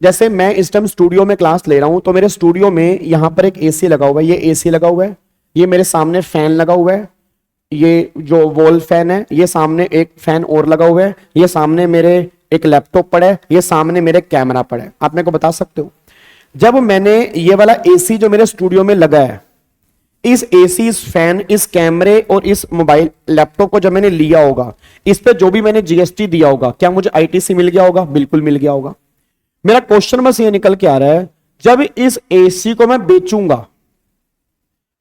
जैसे मैं इस टाइम स्टूडियो में क्लास ले रहा हूं, तो मेरे स्टूडियो में यहां पर एक एसी लगा हुआ है, ये एसी लगा हुआ है, ये मेरे सामने फैन लगा हुआ है, ये जो वॉल फैन है, ये सामने एक फैन और लगा हुआ है, ये सामने मेरे एक लैपटॉप पड़ा है, ये सामने मेरे कैमरा पड़ा है। आप मेरे को बता सकते हो, जब मैंने ये वाला एसी जो मेरे स्टूडियो में लगा है, इस एसी, इस फैन, इस कैमरे और इस मोबाइल लैपटॉप को जब मैंने लिया होगा, इस पे जो भी मैंने जीएसटी दिया होगा, क्या मुझे आईटीसी मिल गया होगा? बिल्कुल मिल गया होगा। मेरा क्वेश्चन बस ये निकल के आ रहा है, जब इस एसी को मैं बेचूंगा,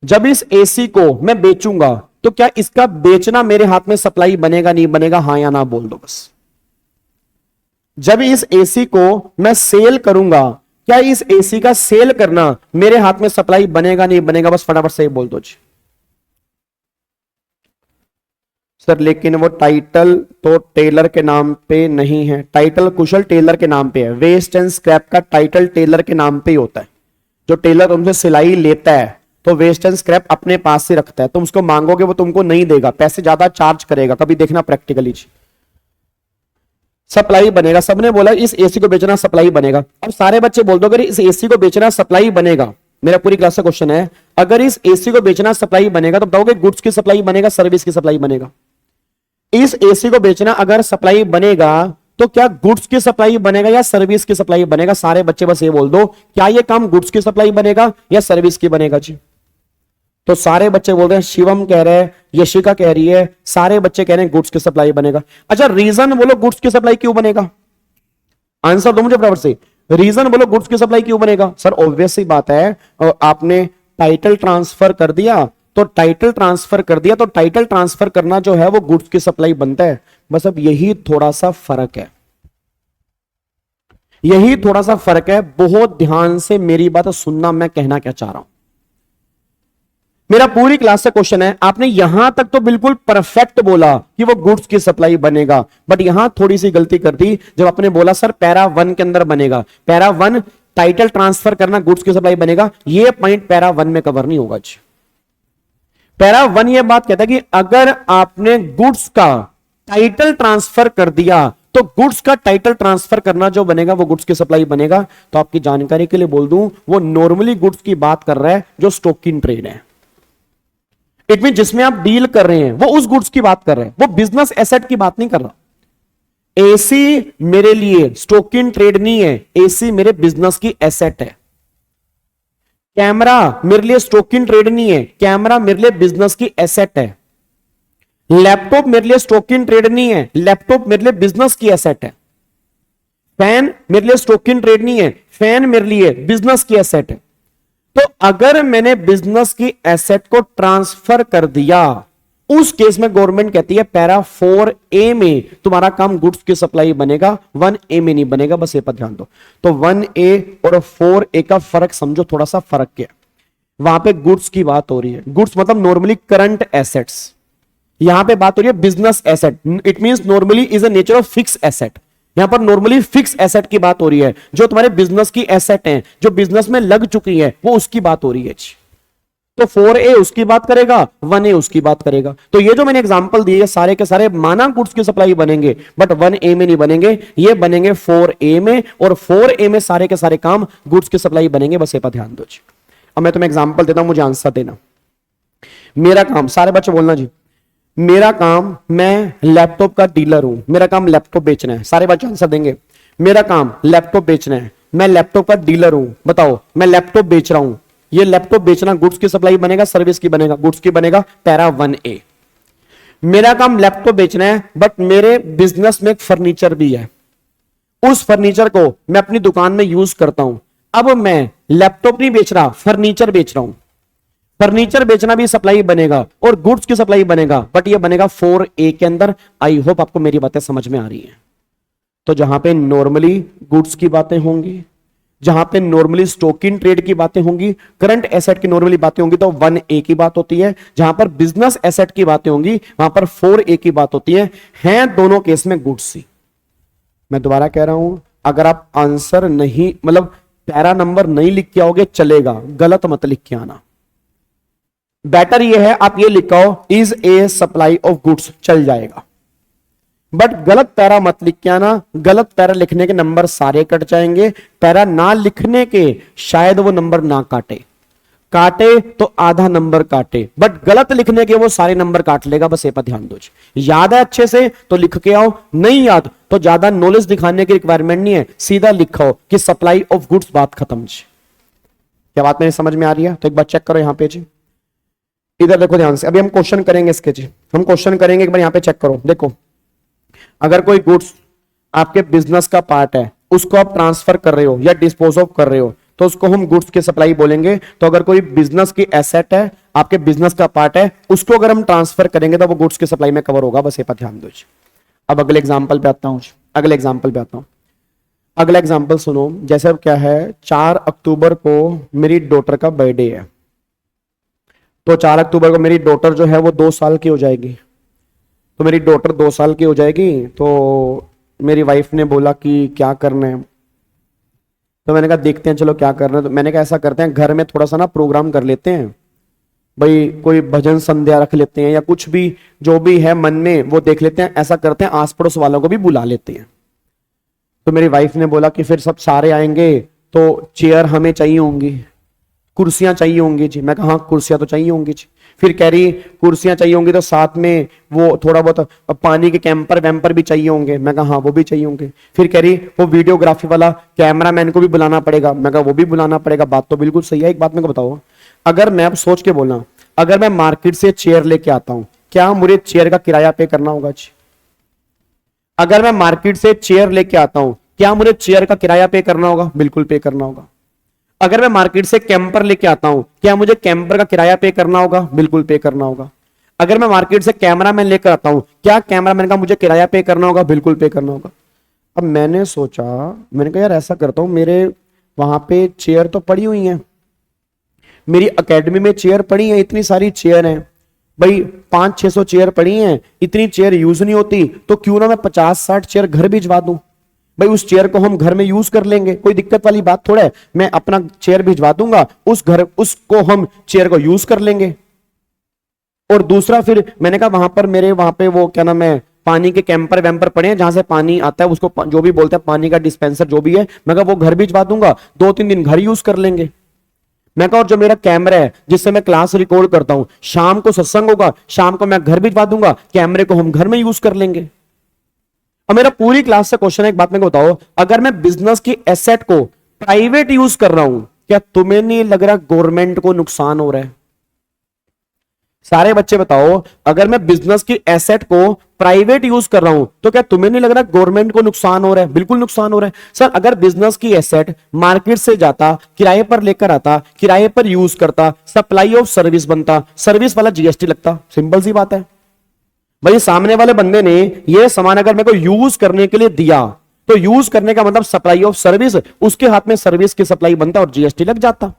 जब इस एसी को मैं बेचूंगा, तो क्या इसका बेचना मेरे हाथ में सप्लाई बनेगा नहीं बनेगा? हां या ना बोल दो बस। जब इस एसी को मैं सेल करूंगा, क्या इस एसी का सेल करना मेरे हाथ में सप्लाई बनेगा नहीं बनेगा? बस फटाफट से बोल दो जी। सर लेकिन वो टाइटल तो टेलर के नाम पे नहीं है। टाइटल कुशल टेलर के नाम पे है। वेस्ट एंड स्क्रैप का टाइटल टेलर के नाम पे ही होता है। जो टेलर तुमसे सिलाई लेता है तो वेस्ट एंड स्क्रैप अपने पास से रखता है। तुम उसको मांगोगे वो तुमको नहीं देगा, पैसे ज्यादा चार्ज करेगा। कभी देखना प्रैक्टिकली। सप्लाई बनेगा, सबने बोला इस एसी को बेचना सप्लाई बनेगा। अब सारे बच्चे बोल दो अगर इस एसी को बेचना सप्लाई बनेगा। मेरा पूरी क्लास का क्वेश्चन है, अगर इस एसी को बेचना सप्लाई बनेगा तो बताओगे गुड्स की सप्लाई बनेगा सर्विस की सप्लाई बनेगा? इस एसी को बेचना अगर सप्लाई बनेगा तो क्या गुड्स की सप्लाई बनेगा या सर्विस की सप्लाई बनेगा? सारे बच्चे बस ये बोल दो, क्या ये काम गुड्स की सप्लाई बनेगा या सर्विस की बनेगा जी? तो सारे बच्चे बोल रहे हैं, शिवम कह रहे हैं, यशिका कह रही है, सारे बच्चे कह रहे हैं गुड्स की सप्लाई बनेगा। अच्छा रीजन बोलो गुड्स की सप्लाई क्यों बनेगा? आंसर दो मुझे बराबर से। रीजन बोलो गुड्स की सप्लाई क्यों बनेगा? सर ऑब्वियस सी बात है, आपने टाइटल ट्रांसफर कर दिया तो टाइटल ट्रांसफर कर दिया तो टाइटल ट्रांसफर करना जो है वो गुड्स की सप्लाई बनता है। बस अब यही थोड़ा सा फर्क है, यही थोड़ा सा फर्क है। बहुत ध्यान से मेरी बात सुनना, मैं कहना क्या चाह रहा हूं। मेरा पूरी क्लास से क्वेश्चन है, आपने यहां तक तो बिल्कुल परफेक्ट बोला कि वो गुड्स की सप्लाई बनेगा, बट यहां थोड़ी सी गलती कर दी जब आपने बोला सर पैरा 1 के अंदर बनेगा। पैरा 1 टाइटल ट्रांसफर करना गुड्स की सप्लाई बनेगा, ये पॉइंट पैरा 1 में कवर नहीं होगा। पैरा 1 ये बात कहता है कि अगर आपने गुड्स का टाइटल ट्रांसफर कर दिया तो गुड्स का टाइटल ट्रांसफर करना जो बनेगा वो गुड्स की सप्लाई बनेगा। तो आपकी जानकारी के लिए बोल दूं, वो नॉर्मली गुड्स की बात कर रहा है जो स्टॉक इन ट्रेड है। इट मीन जिसमें आप डील कर रहे हैं वो उस गुड्स की बात कर रहे हैं, वो बिजनेस एसेट की बात नहीं कर रहा। एसी मेरे लिए स्टॉक इन ट्रेड नहीं है, एसी मेरे बिजनेस की एसेट है। कैमरा मेरे लिए स्टॉक इन ट्रेड नहीं है, कैमरा मेरे लिए बिजनेस की एसेट है। लैपटॉप मेरे लिए स्टॉक इन ट्रेड नहीं है, लैपटॉप मेरे लिए बिजनेस की एसेट है। फैन मेरे लिए स्टॉक इन ट्रेड नहीं है, फैन मेरे लिए बिजनेस की एसेट है। तो अगर मैंने बिजनेस की एसेट को ट्रांसफर कर दिया, उस केस में गवर्नमेंट कहती है पैरा 4A में तुम्हारा काम गुड्स की सप्लाई बनेगा, 1A में नहीं बनेगा। बस ये पर ध्यान दो। तो 1A और 4A का फर्क समझो, थोड़ा सा फर्क क्या। वहां पे गुड्स की बात हो रही है, गुड्स मतलब नॉर्मली करंट एसेट्स, यहां पे बात हो रही है business asset. It means normally is a nature of fix asset. यहां पर नॉर्मली फिक्स एसेट की बात हो रही है, जो तुम्हारे बिजनेस की एसेट है, जो बिजनेस में लग चुकी है, वो उसकी बात हो रही है। तो 4A उसकी बात करेगा, 1A उसकी बात करेगा। तो ये जो मैंने एग्जांपल दिए सारे के सारे माना गुड्स की सप्लाई बनेंगे, बट 1A में नहीं बनेंगे, ये बनेंगे 4A में। और 4A में सारे के सारे काम गुड्स की सप्लाई बनेंगे। बस ये पर ध्यान दो जी। अब मैं तुम्हें एग्जांपल देता हूं, मुझे आंसर देना। मेरा काम, सारे बच्चे बोलना जी, मेरा काम, मैं लैपटॉप का डीलर हूं, मेरा काम लैपटॉप बेचना है। सारे बच्चे आंसर देंगे। मेरा काम लैपटॉप बेचना है, मैं लैपटॉप का डीलर हूं। बताओ, मैं लैपटॉप बेच रहा हूं, ये लैपटॉप बेचना गुड्स की सप्लाई बनेगा सर्विस की बनेगा? गुड्स की बनेगा, पैरा 1A। मेरा काम लैपटॉप बेचना है, बट मेरे बिजनेस में एक फर्नीचर भी है, उस फर्नीचर को मैं अपनी दुकान में यूज करता हूं। अब मैं लैपटॉप नहीं बेच रहा, फर्नीचर बेच रहा हूं। फर्नीचर बेचना भी सप्लाई बनेगा और गुड्स की सप्लाई बनेगा, बट ये बनेगा 4A के अंदर। आई होप आपको मेरी बातें समझ में आ रही हैं। तो जहां पे नॉर्मली गुड्स की बातें होंगी, जहां पे नॉर्मली स्टॉक इन ट्रेड की बातें होंगी, करंट एसेट की नॉर्मली बातें होंगी, तो 1A की बात होती है। जहां पर बिजनेस एसेट की बातें होंगी वहां पर 4A की बात होती है। हैं दोनों केस में गुड्स ही। मैं दोबारा कह रहा हूं, अगर आप आंसर नहीं मतलब पैरा नंबर नहीं लिख के आओगे चलेगा, गलत मत लिख के आना। बेटर ये है आप ये लिखाओ is a supply of goods, चल जाएगा। बट गलत पैरा मत लिख के आना, गलत पैरा लिखने के नंबर सारे कट जाएंगे। पैरा ना लिखने के शायद वो नंबर ना काटे, काटे तो आधा नंबर काटे, बट गलत लिखने के वो सारे नंबर काट लेगा। बस ये पर ध्यान दो। याद है अच्छे से तो लिख के आओ, नहीं याद तो ज्यादा नॉलेज दिखाने की रिक्वायरमेंट नहीं है, सीधा लिखो कि सप्लाई ऑफ गुड्स, बात खत्म जी। क्या बात मेरी समझ में आ रही है? तो एक बार चेक करो यहां पे जी, इधर देखो ध्यान से। अभी हम क्वेश्चन करेंगे इसके जी, हम क्वेश्चन करेंगे, एक बार यहां पे चेक करो। देखो, अगर कोई गुड्स आपके बिजनेस का पार्ट है, उसको आप ट्रांसफर कर रहे हो या डिस्पोज ऑफ कर रहे हो, तो उसको हम गुड्स की सप्लाई बोलेंगे। तो अगर कोई बिजनेस की एसेट है, आपके बिजनेस का पार्ट है, उसको अगर हम ट्रांसफर करेंगे तो वो गुड्स की सप्लाई में कवर होगा। बस ये पर ध्यान दो। अब अगले एग्जाम्पल पे आता हूं, अगले एग्जाम्पल पे आता हूं। अगला एग्जाम्पल सुनो। जैसे अब क्या है, 4 अक्टूबर को मेरी डॉटर का बर्थडे है, तो 4 अक्टूबर को मेरी डॉटर जो है वो 2 साल की हो जाएगी। तो मेरी डॉटर 2 साल की हो जाएगी, तो मेरी वाइफ ने बोला कि क्या करना है, तो मैंने कहा देखते हैं चलो क्या करना है। तो मैंने कहा ऐसा करते हैं घर में थोड़ा सा ना प्रोग्राम कर लेते हैं भाई, कोई भजन संध्या रख लेते हैं या कुछ भी जो भी है मन में वो देख लेते हैं, ऐसा करते हैं आस पड़ोस वालों को भी बुला लेते हैं। तो मेरी वाइफ ने बोला कि फिर सब सारे आएंगे तो चेयर हमें चाहिए होंगी, कुर्सियां चाहिए होंगी जी। मैं कहा हाँ कुर्सियां तो चाहिए होंगी जी। फिर कह रही कुर्सियां चाहिए होंगी तो साथ में वो थोड़ा बहुत पानी के कैंपर वैम्पर भी चाहिए होंगे। मैं कहा हाँ वो भी चाहिए होंगे। फिर कह रही वो वीडियोग्राफी वाला कैमरामैन को भी बुलाना पड़ेगा। मैं कहा वो भी बुलाना पड़ेगा। बात तो बिल्कुल सही है। एक बात मेरे को बताओ, अगर मैं अब सोच के बोला, अगर मैं मार्केट से चेयर लेके आता हूं, क्या मुझे चेयर का किराया पे करना होगा जी? अगर मैं मार्केट से चेयर लेके आता हूं, क्या मुझे चेयर का किराया पे करना होगा? बिल्कुल पे करना होगा। अगर मैं मार्केट से कैंपर लेके आता हूं, क्या मुझे कैंपर का किराया पे करना होगा? बिल्कुल पे करना होगा। अगर मैं मार्केट से कैमरामैन लेकर आता हूं, क्या कैमरामैन का मुझे किराया पे करना होगा? बिल्कुल पे करना होगा। अब मैंने सोचा, मैंने कहा यार ऐसा करता हूं, मेरे वहां पे चेयर तो पड़ी हुई है, मेरी एकेडमी में चेयर पड़ी है, इतनी सारी चेयर हैं भाई, 500-600 चेयर पड़ी हैं, इतनी चेयर यूज नहीं होती, तो क्यों ना मैं 50-60 चेयर घर भिजवा दूं भाई, उस चेयर को हम घर में यूज कर लेंगे, कोई दिक्कत वाली बात थोड़ा है। मैं अपना चेयर भिजवा दूंगा, उसको हम चेयर को यूज कर लेंगे। और दूसरा फिर मैंने कहा वहां पर मेरे वहां पे वो क्या नाम है, पानी के कैंपर वैम्पर पड़े हैं, जहां से पानी आता है उसको जो भी बोलते हैं पानी का डिस्पेंसर जो भी है, मैं कहा वो घर भिजवा दूंगा, 2-3 दिन घर यूज कर लेंगे। मैं कहा और जो मेरा कैमरा है जिससे मैं क्लास रिकॉर्ड करता हूं, शाम को सत्संग होगा, शाम को मैं घर भिजवा दूंगा, कैमरे को हम घर में यूज कर लेंगे। अब मेरा पूरी क्लास से क्वेश्चन है, एक बात मेरे को बताओ, अगर मैं बिजनेस की एसेट को प्राइवेट यूज कर रहा हूं, क्या तुम्हें नहीं लग रहा गवर्नमेंट को नुकसान हो रहा है? सारे बच्चे बताओ, अगर मैं बिजनेस की एसेट को प्राइवेट यूज कर रहा हूं तो क्या तुम्हें नहीं लग रहा गवर्नमेंट को नुकसान हो रहा है? बिल्कुल नुकसान हो रहा है सर। अगर बिजनेस की एसेट मार्केट से जाता, किराए पर लेकर आता, किराए पर यूज करता, सप्लाई ऑफ सर्विस बनता, सर्विस वाला जीएसटी लगता, सिंपल सी बात है भाई। सामने वाले बंदे ने यह सामान अगर मेरे को यूज करने के लिए दिया, तो यूज करने का मतलब सप्लाई ऑफ सर्विस, उसके हाथ में सर्विस की सप्लाई बनता और जीएसटी लग जाता।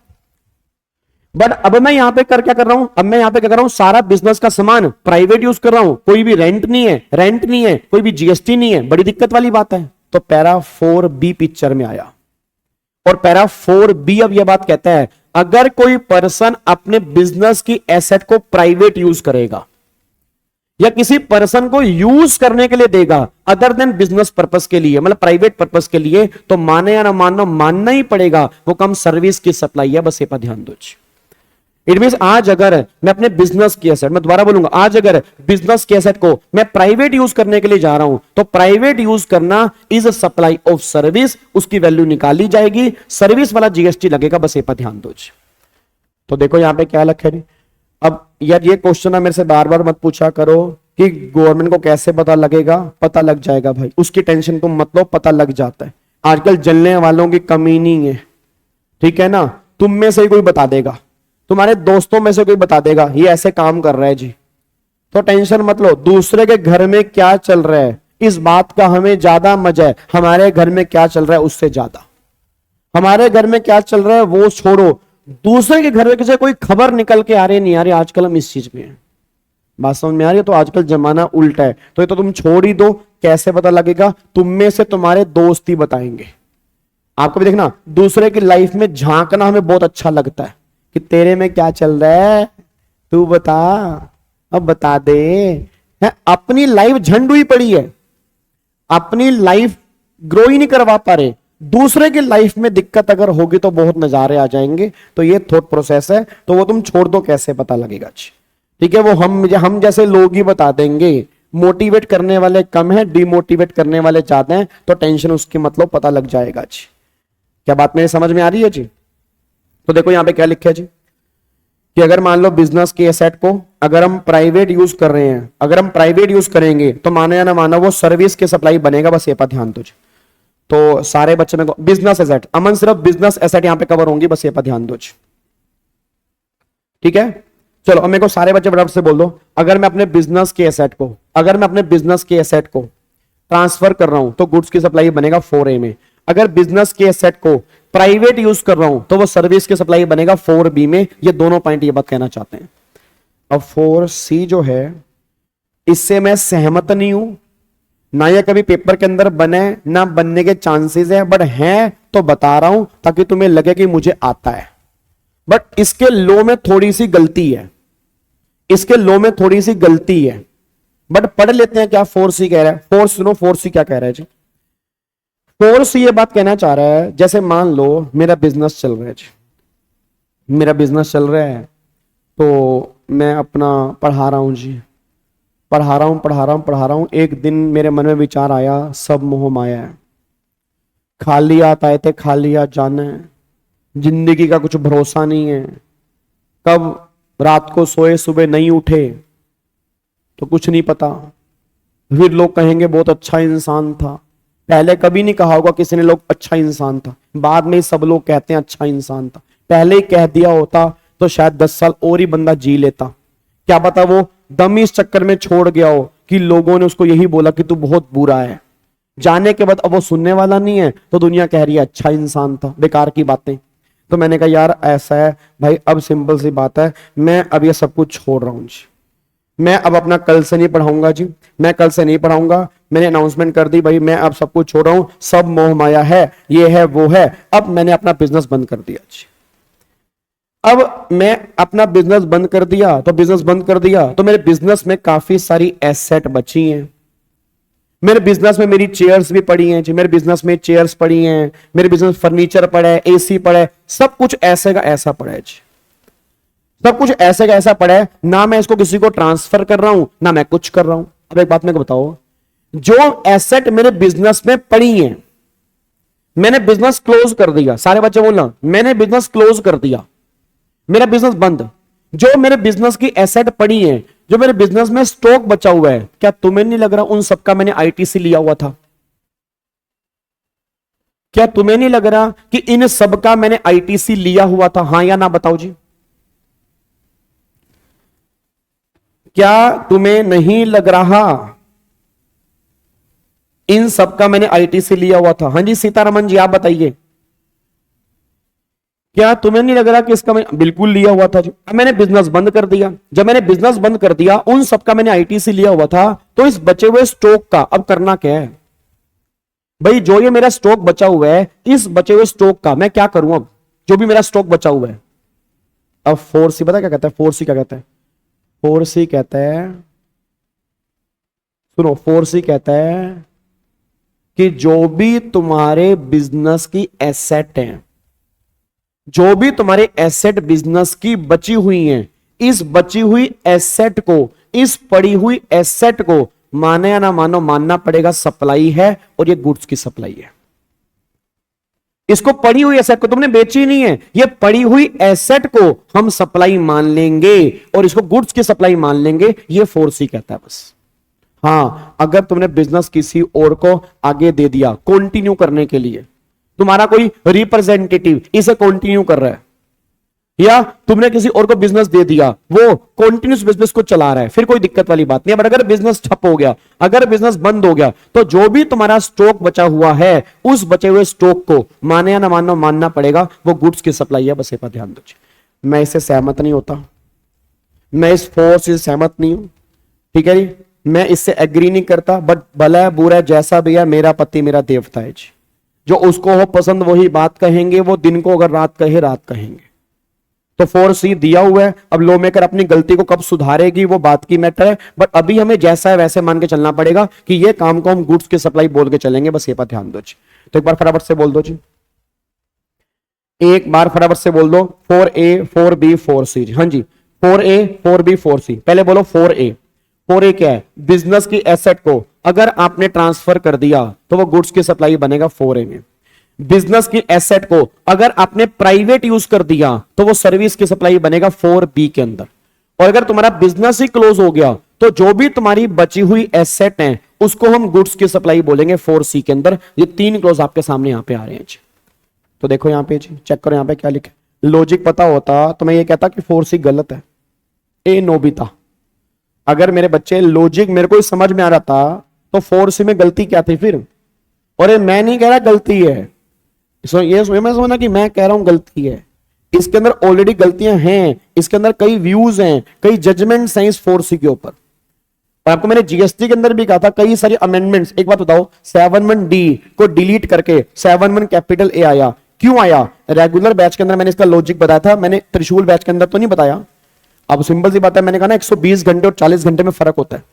बट अब मैं यहां पे क्या कर रहा हूं, अब मैं यहां पे क्या कर रहा हूं, सारा बिजनेस का सामान प्राइवेट यूज कर रहा हूं, कोई भी रेंट नहीं है, कोई भी जीएसटी नहीं है, बड़ी दिक्कत वाली बात है। तो पैरा 4B पिक्चर में आया, और पैरा 4B अब यह बात कहता है, अगर कोई पर्सन अपने बिजनेस की एसेट को प्राइवेट यूज करेगा या किसी पर्सन को यूज करने के लिए देगा अदर देन बिजनेस पर्पस के लिए, मतलब प्राइवेट पर्पस के लिए, तो माने या ना मानो, मानना ही पड़ेगा, वो कम सर्विस की सप्लाई है। बस ये पर ध्यान दो। इट मीन आज अगर मैं अपने बिजनेस की एसेट, मैं दोबारा बोलूंगा, आज अगर बिजनेस की एसेट को मैं प्राइवेट यूज करने के लिए जा रहा हूं, तो प्राइवेट यूज करना is a supply of service, उसकी वैल्यू निकाली जाएगी, सर्विस वाला जीएसटी लगेगा। बस ये पर ध्यान दो। तो देखो यहां पे क्या लिखा है। अब यार ये क्वेश्चन है मेरे से बार बार मत पूछा करो कि गवर्नमेंट को कैसे पता लगेगा, पता लग जाएगा भाई, उसकी टेंशन तुम मत लो, पता लग जाता है। आजकल जलने वालों की कमी नहीं है, ठीक है ना। तुम में से ही कोई बता देगा, तुम्हारे दोस्तों में से कोई बता देगा ये ऐसे काम कर रहा है जी, तो टेंशन मत लो। दूसरे के घर में क्या चल रहा है इस बात का हमें ज्यादा मजा है, हमारे घर में क्या चल रहा है उससे ज्यादा। हमारे घर में क्या चल रहा है वो छोड़ो, दूसरे के घर में किसी कोई खबर निकल के आ रही नहीं आ रही, आजकल हम इस चीज में हैं। बात समझ में आ रही है? तो आजकल जमाना उल्टा है, तो ये तो तुम छोड़ ही दो। कैसे पता लगेगा? तुम में से तुम्हारे दोस्त ही बताएंगे। आपको भी देखना, दूसरे की लाइफ में झांकना हमें बहुत अच्छा लगता है कि तेरे में क्या चल रहा है, तू बता, अब बता दे। है अपनी लाइफ झंड हुई पड़ी है, अपनी लाइफ ग्रो ही नहीं करवा पा रहे, दूसरे की लाइफ में दिक्कत अगर होगी तो बहुत नजारे आ जाएंगे। तो ये थॉट प्रोसेस है, तो वो तुम छोड़ दो, कैसे पता लगेगा? ठीक है, वो हम जैसे लोग ही बता देंगे। मोटिवेट करने वाले कम है, डिमोटिवेट करने वाले ज्यादा हैं, तो टेंशन उसकी मतलब पता लग जाएगा जी। क्या बात मेरे समझ में आ रही है जी? तो देखो यहां पे क्या लिखा है जी, कि अगर मान लो बिजनेस के एसेट को अगर हम प्राइवेट यूज कर रहे हैं, अगर हम प्राइवेट यूज करेंगे तो मानो या ना मानो वो सर्विस के सप्लाई बनेगा। बस ये पर ध्यान दो। तो सारे बच्चे में बिजनेस एसेट, अमन सिर्फ बिजनेस एसेट यहां पे कवर होंगी, बस ये पर ध्यान दो। ठीक है, चलो अब मेरे को सारे बच्चे फटाफट से बोल दो, अगर मैं अपने बिजनेस के एसेट को, अगर मैं अपने बिजनेस के एसेट को ट्रांसफर कर रहा हूं तो गुड्स की सप्लाई बनेगा 4A में। अगर बिजनेस के एसेट को प्राइवेट यूज कर रहा हूं तो वो सर्विस की सप्लाई बनेगा 4B में। ये दोनों पॉइंट ये बात कहना चाहते हैं। अब 4C जो है इससे मैं सहमत नहीं हूं, ना ये कभी पेपर के अंदर बने, ना बनने के चांसेस है, बट हैं तो बता रहा हूं ताकि तुम्हें लगे कि मुझे आता है। बट इसके लॉ में थोड़ी सी गलती है, इसके लॉ में थोड़ी सी गलती है, बट पढ़ लेते हैं क्या फोर्स ही कह रहा है। फोर्स सुनो, फोर्स ही क्या कह रहा है जी। फोर्स ये बात कहना चाह रहा है, जैसे मान लो मेरा बिजनेस चल रहा है जी, मेरा बिजनेस चल रहा है, तो मैं अपना पढ़ा रहा हूं जी, पढ़ा रहा हूं। एक दिन मेरे मन में विचार आया, सब मोह माया है, खाली हाथ आए थे खाली हाथ जाना है, जिंदगी का कुछ भरोसा नहीं है, कब रात को सोए सुबह नहीं उठे तो कुछ नहीं पता। फिर लोग कहेंगे बहुत अच्छा इंसान था, पहले कभी नहीं कहा होगा किसी ने लोग अच्छा इंसान था, बाद में सब लोग कहते हैं अच्छा इंसान था। पहले ही कह दिया होता तो शायद 10 साल और ही बंदा जी लेता, क्या पता वो दम इस चक्कर में छोड़ गया हो कि लोगों ने उसको यही बोला कि तू बहुत बुरा है, जाने के बाद अब वो सुनने वाला नहीं है तो दुनिया कह रही है अच्छा इंसान था, बेकार की बातें। तो मैंने कहा यार ऐसा है भाई, अब सिंपल सी बात है, मैं अब ये सब कुछ छोड़ रहा हूं जी, मैं अब अपना कल से नहीं पढ़ाऊंगा जी, मैं कल से नहीं पढ़ाऊंगा। मैंने अनाउंसमेंट कर दी भाई, मैं अब सब कुछ छोड़ रहा हूं, सब मोह माया है, ये है वो है। अब मैंने अपना बिजनेस बंद कर दिया जी, अब मैं अपना बिजनेस बंद कर दिया, तो बिजनेस बंद कर दिया तो मेरे बिजनेस में काफी सारी एसेट बची हैं। मेरे बिजनेस में मेरी चेयर्स भी पड़ी हैं जी, मेरे बिजनेस में चेयर्स पड़ी हैं, मेरे बिजनेस फर्नीचर पड़ा है, एसी पड़ा है, सब कुछ ऐसे का ऐसा पड़ा है जी, सब कुछ ऐसे का ऐसा पड़ा है। ना मैं इसको किसी को ट्रांसफर कर रहा हूं, ना मैं कुछ कर रहा हूं। अब एक बात मेरे को बताओ, जो एसेट मेरे बिजनेस में पड़ी हैं, मैंने बिजनेस क्लोज कर दिया, सारे बच्चे बोलना मैंने बिजनेस क्लोज कर दिया, मेरा बिजनेस बंद। जो मेरे बिजनेस की एसेट पड़ी है, जो मेरे बिजनेस में स्टॉक बचा हुआ है, क्या तुम्हें नहीं लग रहा उन सबका मैंने आईटीसी लिया हुआ था? क्या तुम्हें नहीं लग रहा कि इन सबका मैंने आईटीसी लिया हुआ था? हां या ना बताओ जी। क्या तुम्हें नहीं लग रहा इन सबका मैंने आईटीसी लिया हुआ था? हाँ जी सीतारमन जी आप बताइए, क्या तुम्हें नहीं लग रहा कि इसका मैं बिल्कुल लिया हुआ था जी? अब मैंने बिजनेस बंद कर दिया, जब मैंने बिजनेस बंद कर दिया, उन सबका मैंने आईटीसी लिया हुआ था, तो इस बचे हुए स्टॉक का अब करना क्या है भाई? जो ये मेरा स्टॉक बचा हुआ है, इस बचे हुए स्टॉक का मैं क्या करूं? अब जो भी मेरा स्टॉक बचा हुआ है, अब 4C पता क्या कहता है? 4C क्या कहता है? 4C कहता है, सुनो 4C कहता है कि जो भी तुम्हारे बिजनेस की एसेट है, जो भी तुम्हारे एसेट बिजनेस की बची हुई हैं, इस बची हुई एसेट को, इस पड़ी हुई एसेट को माने या ना मानो, मानना पड़ेगा सप्लाई है, और ये गुड्स की सप्लाई है। इसको पड़ी हुई एसेट को तुमने बेची नहीं है, ये पड़ी हुई एसेट को हम सप्लाई मान लेंगे और इसको गुड्स की सप्लाई मान लेंगे, ये 4C कहता है बस। हाँ, अगर तुमने बिजनेस किसी और को आगे दे दिया कंटिन्यू करने के लिए, तुम्हारा कोई रिप्रेजेंटेटिव इसे कंटिन्यू कर रहा है, या तुमने किसी और को बिजनेस दे दिया, वो कंटिन्यूस बिजनेस को चला रहा है, फिर कोई दिक्कत वाली बात नहीं है। बट अगर बिजनेस ठप हो गया, अगर बिजनेस बंद हो गया, तो जो भी तुम्हारा स्टॉक बचा हुआ है, उस बचे हुए स्टॉक को माने या ना मानो, मानना पड़ेगा वो गुड्स की सप्लाई है। बस ये पर ध्यान दो। मैं इससे सहमत नहीं होता, मैं इस फोर्स से सहमत नहीं हूं, ठीक है जी, मैं इससे एग्री नहीं करता। बट भला है बुरा है जैसा भी है, मेरा पति मेरा देवता है जी, जो उसको हो पसंद वही बात कहेंगे, वो दिन को अगर रात कहे रात कहेंगे। तो 4C दिया हुआ है, अब लॉ मेकर अपनी गलती को कब सुधारेगी वो बात की मैटर है, बट अभी हमें जैसा है वैसे मान के चलना पड़ेगा कि ये काम को हम गुड्स की सप्लाई बोल के चलेंगे। बस ये पर ध्यान दो जी। तो एक बार फटाफट से बोल दो जी, एक बार फटाफट से बोल दो 4A 4B 4C जी। हाँ जी 4A 4B 4C। पहले बोलो 4A। 4A क्या है? बिजनेस की एसेट को अगर आपने ट्रांसफर कर दिया तो वो गुड्स की सप्लाई बनेगा 4A में। बिजनेस की एसेट को अगर आपने प्राइवेट यूज कर दिया तो वो सर्विस की सप्लाई बनेगा 4B के अंदर। और अगर तुम्हारा बिजनेस ही क्लोज हो गया तो जो भी तुम्हारी बची हुई एसेट है उसको हम गुड्स की सप्लाई बोलेंगे 4C के अंदर। ये 3 क्लोज आपके सामने यहां पे आ रहे हैं जी। तो देखो यहां पे जी, चेक करो यहां पे क्या लिखा है। लॉजिक पता होता तो मैं ये कहता कि 4C गलत है। ए नोबिता, अगर मेरे बच्चे लॉजिक मेरे को समझ में आ रहा था तो 4C में गलती क्या थी फिर? और मैं नहीं कह रहा गलती है, ये समझना कि मैं कह रहा हूं गलती है। इसके अंदर ऑलरेडी गलतियां हैं, इसके अंदर कई व्यूज हैं, कई जजमेंट्स हैं इस 4C के ऊपर। और आपको मैंने जीएसटी के अंदर भी कहा था कई सारी अमेंडमेंट्स। एक बात बताओ, 7(1)D को डिलीट करके 7(1) कैपिटल ए आया, क्यों आया? रेगुलर बैच के अंदर मैंने इसका लॉजिक बताया था, मैंने त्रिशूल बैच के अंदर तो नहीं बताया। अब सिंपल सी बात है, मैंने कहा ना 120 घंटे और 40 घंटे में फर्क होता है।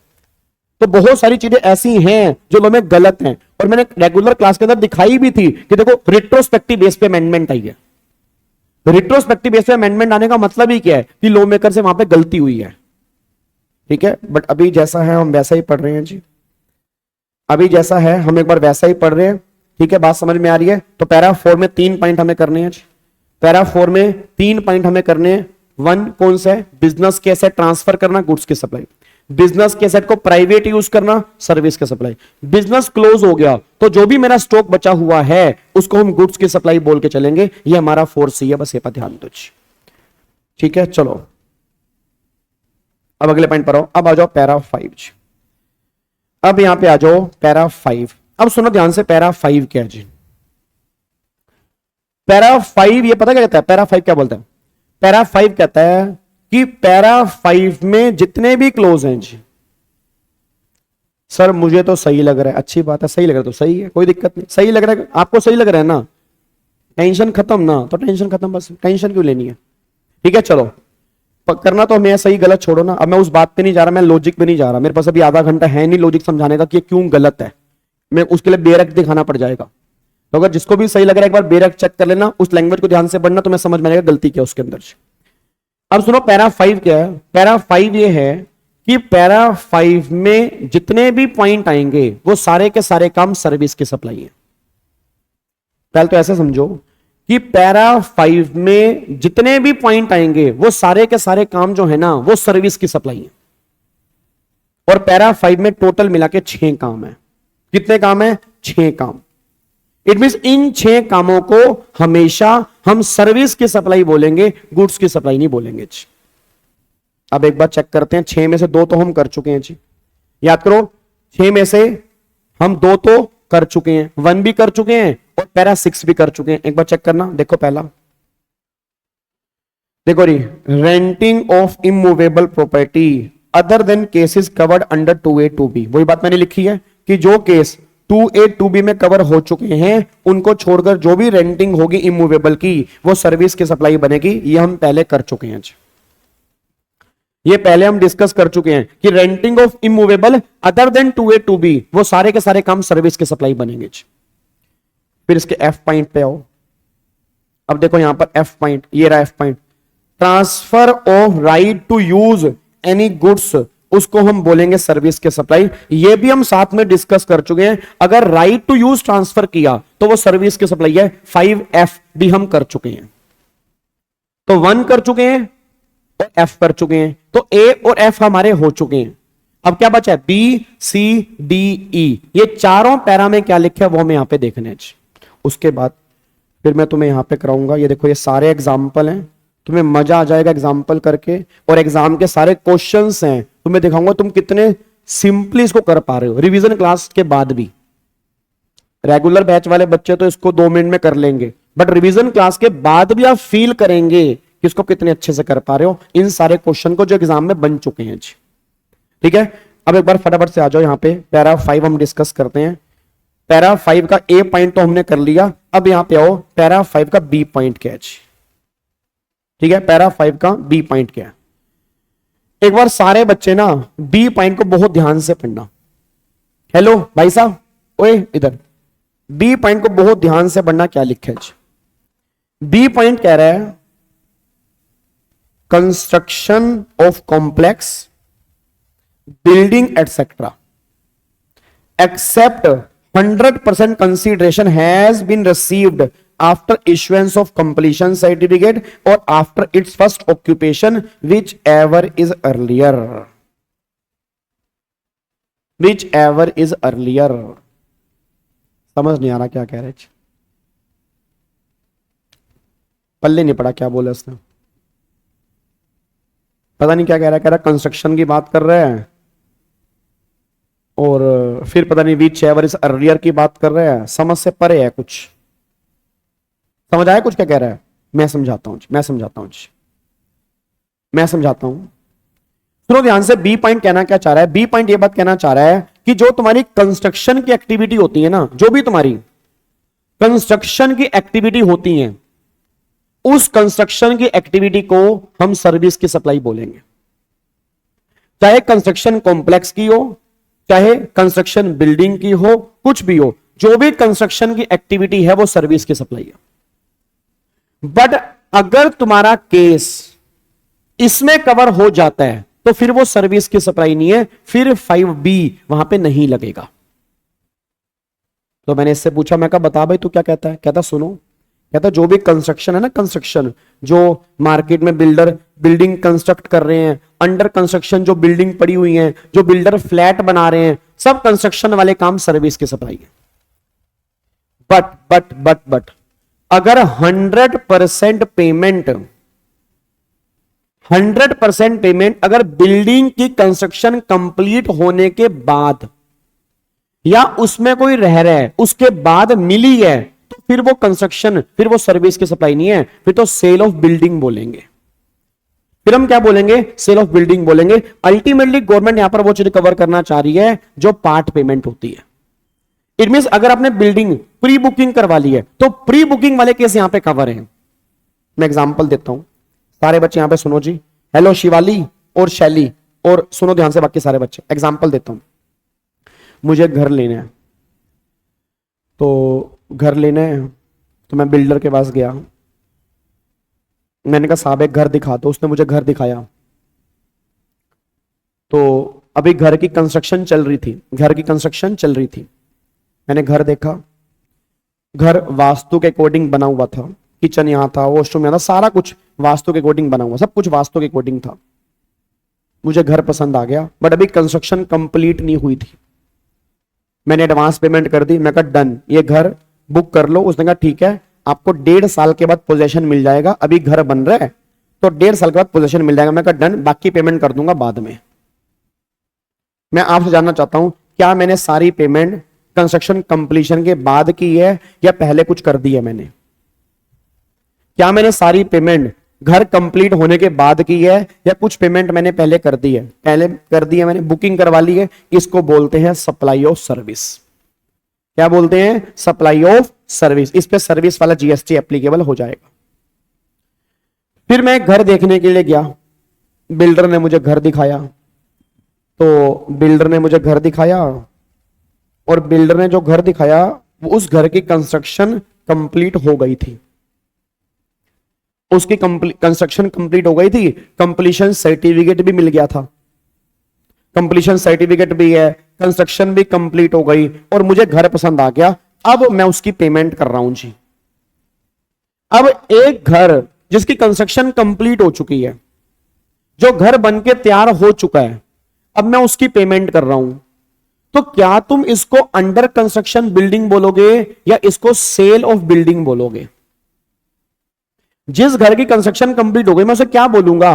तो बहुत सारी चीजें ऐसी हैं जो लो में गलत हैं, और मैंने रेगुलर क्लास के अंदर दिखाई भी थी कि देखो रिट्रोस्पेक्टिव बेस पे अमेंडमेंट आई है। रिट्रोस्पेक्टिव बेस पे अमेंडमेंट आने का मतलब ही क्या है कि लॉ मेकर से वहां पे गलती हुई है, ठीक है। बट अभी जैसा है हम वैसा ही पढ़ रहे हैं जी, अभी जैसा है हम एक बार वैसा ही पढ़ रहे हैं, ठीक है। बात समझ में आ रही है? तो पैरा 4 में 3 पॉइंट हमें करने हैं। पैरा 4 में 3 पॉइंट हमें करने हैं। 1 कौन सा है? बिजनेस के एसेट ट्रांसफर करना, गुड्स की सप्लाई। बिजनेस के एसेट को प्राइवेट यूज करना, सर्विस की सप्लाई। बिजनेस क्लोज हो गया तो जो भी मेरा स्टॉक बचा हुआ है उसको हम गुड्स की सप्लाई बोल के चलेंगे। ये हमारा 4C है, बस ये पर ध्यान दो, ठीक है। चलो अब अगले पॉइंट पर आओ। अब आ जाओ पैरा 5। अब यहां पे आ जाओ पैरा 5। अब सुनो ध्यान से, पैरा 5 क्या है जी? पैरा 5 ये पता क्या कहता है? पैरा 5 क्या बोलता है? पैरा 5 कहता है कि पैरा 5 में जितने भी क्लोज हैं जी, सर मुझे तो सही लग रहा है, अच्छी बात है, सही लग रहा है तो सही है, कोई दिक्कत नहीं। सही लग रहा है, आपको सही लग रहा है ना, टेंशन खत्म ना, तो टेंशन खत्म, बस टेंशन क्यों लेनी है, ठीक है। चलो करना तो हमें सही गलत छोड़ो ना, अब मैं उस बात पे नहीं जा रहा, मैं लॉजिक पे नहीं जा रहा, मेरे पास अभी आधा घंटा है नहीं लॉजिक समझाने का कि क्यों गलत है, मैं उसके लिए बेरक दिखाना पड़ जाएगा। तो अगर जिसको भी सही लग रहा है एक बार बेरक चेक कर लेना, उस लैंग्वेज को ध्यान से पढ़ना, तो मैं समझ में आएगा गलती क्या उसके अंदर। अब सुनो पैरा 5 क्या है? पैरा 5 ये है कि पैरा 5 में जितने भी पॉइंट आएंगे वो सारे के सारे काम सर्विस की सप्लाई है। पहले तो ऐसे समझो कि पैरा 5 में जितने भी पॉइंट आएंगे वो सारे के सारे काम जो है ना वो सर्विस की सप्लाई है। और पैरा 5 में टोटल मिला के 6 काम है। कितने काम है? 6 काम। इट मींस इन 6 कामों को हमेशा हम सर्विस की सप्लाई बोलेंगे, गुड्स की सप्लाई नहीं बोलेंगे जी। अब एक बार चेक करते हैं, 6 में से 2 तो हम कर चुके हैं जी, याद करो 6 में से हम 2 तो कर चुके हैं, 1 भी कर चुके हैं और पैरा 6 भी कर चुके हैं। एक बार चेक करना, देखो पहला देखो री, renting of immovable property other than cases covered under 2A 2B। वही बात मैंने लिखी है कि जो केस 2A 2B में कवर हो चुके हैं उनको छोड़कर जो भी रेंटिंग होगी इमूवेबल की वो सर्विस की सप्लाई बनेगी। ये हम पहले कर चुके हैं, ये पहले हम डिस्कस कर चुके हैं कि renting of immovable other than 2A 2B वो सारे के सारे काम सर्विस की सप्लाई बनेंगे। फिर इसके F पॉइंट पे आओ। अब देखो यहां पर F पॉइंट, ये रहा F point, transfer of right to use any goods, उसको हम बोलेंगे सर्विस के सप्लाई। ये भी हम साथ में डिस्कस कर चुके हैं, अगर राइट टू यूज ट्रांसफर किया तो वो सर्विस की सप्लाई है। 5F भी हम कर चुके हैं, तो 1 कर चुके हैं और F कर चुके हैं, तो A और F हमारे हो चुके हैं। अब क्या बचा है? B C D E, ये चारों पैरा में क्या लिखा है वो हमें यहां पे देखने हैं। उसके बाद फिर मैं तुम्हें यहां पे कराऊंगा, ये देखो ये सारे एग्जाम्पल हैं, तुम्हें मजा आ जाएगा एग्जाम्पल करके, और एग्जाम के सारे क्वेश्चंस हैं, तुम्हें दिखाऊंगा तुम कितने सिंपली इसको कर पा रहे हो। रिवीजन क्लास के बाद भी रेगुलर बैच वाले बच्चे तो इसको 2 मिनट में कर लेंगे, बट रिवीजन क्लास के बाद भी आप फील करेंगे कि इसको कितने अच्छे से कर पा रहे हो इन सारे क्वेश्चन को जो एग्जाम में बन चुके हैं। ठीक है, अब एक बार फटाफट से आ जाओ यहाँ पे, पैरा 5 हम डिस्कस करते हैं। पैरा 5 का A पॉइंट तो हमने कर लिया, अब यहां पे आओ पैरा 5 का B पॉइंट क्या है। ठीक है, पैरा 5 का B पॉइंट क्या है? एक बार सारे बच्चे ना B पॉइंट को बहुत ध्यान से पढ़ना। हेलो भाई साहब, ओए इधर, B पॉइंट को बहुत ध्यान से पढ़ना, क्या लिखा है। B पॉइंट कह रहा है construction of complex building etcetera except 100% consideration has been received after issuance of completion certificate or after its first occupation, whichever is earlier. Whichever is earlier. समझ नहीं आ रहा क्या कह रहे हैं, पल्ले नहीं पड़ा क्या बोला उसने, पता नहीं क्या कह रहा है कंस्ट्रक्शन की बात कर रहे हैं और फिर पता नहीं विच एवर इज अर्लियर की बात कर रहे हैं, समझ से परे है कुछ। समझ आया कुछ क्या कह रहा है? मैं समझाता हूं। सुनो ध्यान से, बी पॉइंट कहना क्या चाह रहा है? बी पॉइंट ये बात कहना चाह रहा है कि जो तुम्हारी कंस्ट्रक्शन की एक्टिविटी होती है ना, जो भी तुम्हारी कंस्ट्रक्शन की एक्टिविटी होती है, उस कंस्ट्रक्शन की एक्टिविटी को हम सर्विस की सप्लाई बोलेंगे। चाहे कंस्ट्रक्शन कॉम्प्लेक्स की हो, चाहे कंस्ट्रक्शन बिल्डिंग की हो, कुछ भी हो, जो भी कंस्ट्रक्शन की एक्टिविटी है वो सर्विस की सप्लाई है। बट अगर तुम्हारा केस इसमें कवर हो जाता है तो फिर वो सर्विस की सप्लाई नहीं है, फिर 5B वहां पे नहीं लगेगा। तो मैंने इससे पूछा, मैं कहा बता भाई तू क्या कहता है? कहता सुनो, कहता जो भी कंस्ट्रक्शन है ना, कंस्ट्रक्शन जो मार्केट में बिल्डर बिल्डिंग कंस्ट्रक्ट कर रहे हैं, अंडर कंस्ट्रक्शन जो बिल्डिंग पड़ी हुई है, जो बिल्डर फ्लैट बना रहे हैं, सब कंस्ट्रक्शन वाले काम सर्विस की सप्लाई है। बट अगर 100% पेमेंट अगर बिल्डिंग की कंस्ट्रक्शन कंप्लीट होने के बाद या उसमें कोई रह रहा है उसके बाद मिली है, तो फिर वो कंस्ट्रक्शन, फिर वो सर्विस की सप्लाई नहीं है, फिर तो सेल ऑफ बिल्डिंग बोलेंगे। फिर हम क्या बोलेंगे? सेल ऑफ बिल्डिंग बोलेंगे। अल्टीमेटली गवर्नमेंट यहां पर वो चीज कवर करना चाह रही है जो पार्ट पेमेंट होती है। इट मींस अगर आपने बिल्डिंग प्री बुकिंग करवा ली है तो प्री बुकिंग वाले केस यहां पे कवर है। मैं एग्जांपल देता हूं, सारे बच्चे यहां पे सुनो जी। हेलो शिवाली और शैली, और सुनो ध्यान से बाकी सारे बच्चे। एग्जांपल देता हूं, मुझे घर लेना है, तो घर लेना है तो मैं बिल्डर के पास गया, मैंने कहा साहब एक घर दिखा दो। उसने मुझे घर दिखाया, तो अभी घर की कंस्ट्रक्शन चल रही थी। मैंने घर देखा, घर वास्तु के अकॉर्डिंग बना हुआ था, किचन यहां था, वॉशरूम यहां था, सारा कुछ वास्तु के अकॉर्डिंग बना हुआ, सब कुछ वास्तु के अकॉर्डिंग था। मुझे घर पसंद आ गया, बट अभी कंस्ट्रक्शन कंप्लीट नहीं हुई थी। मैंने एडवांस पेमेंट कर दी, मैं कहा डन, ये घर बुक कर लो। उसने कहा ठीक है, आपको 1.5 साल के बाद पोजेशन मिल जाएगा, अभी घर बन रहा है तो 1.5 साल के बाद पोजेशन मिल जाएगा। मैं कहा डन, बाकी पेमेंट कर दूंगा बाद में। मैं आपसे जानना चाहता हूं, क्या मैंने सारी पेमेंट कंस्ट्रक्शन कंप्लीशन के बाद की है या पहले कुछ कर दी है? क्या मैंने सारी पेमेंट घर कंप्लीट होने के बाद की है या कुछ पेमेंट मैंने पहले कर दी है? पहले कर दी है, मैंने बुकिंग करवा ली है। इसको बोलते हैं सप्लाई ऑफ सर्विस। क्या बोलते हैं? Supply of service. इस पे सर्विस वाला जीएसटी एप्लीकेबल हो जाएगा। फिर मैं घर देखने के लिए गया, बिल्डर ने मुझे घर दिखाया, तो बिल्डर ने मुझे घर दिखाया और बिल्डर ने जो घर दिखाया उस घर की कंस्ट्रक्शन कंप्लीट हो गई थी। उसकी कंस्ट्रक्शन कंप्लीट हो गई थी, कंप्लीशन सर्टिफिकेट भी मिल गया था, कंप्लीशन सर्टिफिकेट भी है, कंस्ट्रक्शन भी कंप्लीट हो गई और मुझे घर पसंद आ गया। अब मैं उसकी पेमेंट कर रहा हूं जी। अब एक घर जिसकी कंस्ट्रक्शन कंप्लीट हो चुकी है, जो घर बनके तैयार हो चुका है, अब मैं उसकी पेमेंट कर रहा हूं, तो क्या तुम इसको अंडर कंस्ट्रक्शन बिल्डिंग बोलोगे या इसको सेल ऑफ बिल्डिंग बोलोगे? जिस घर की कंस्ट्रक्शन कंप्लीट हो गई मैं उसे क्या बोलूंगा?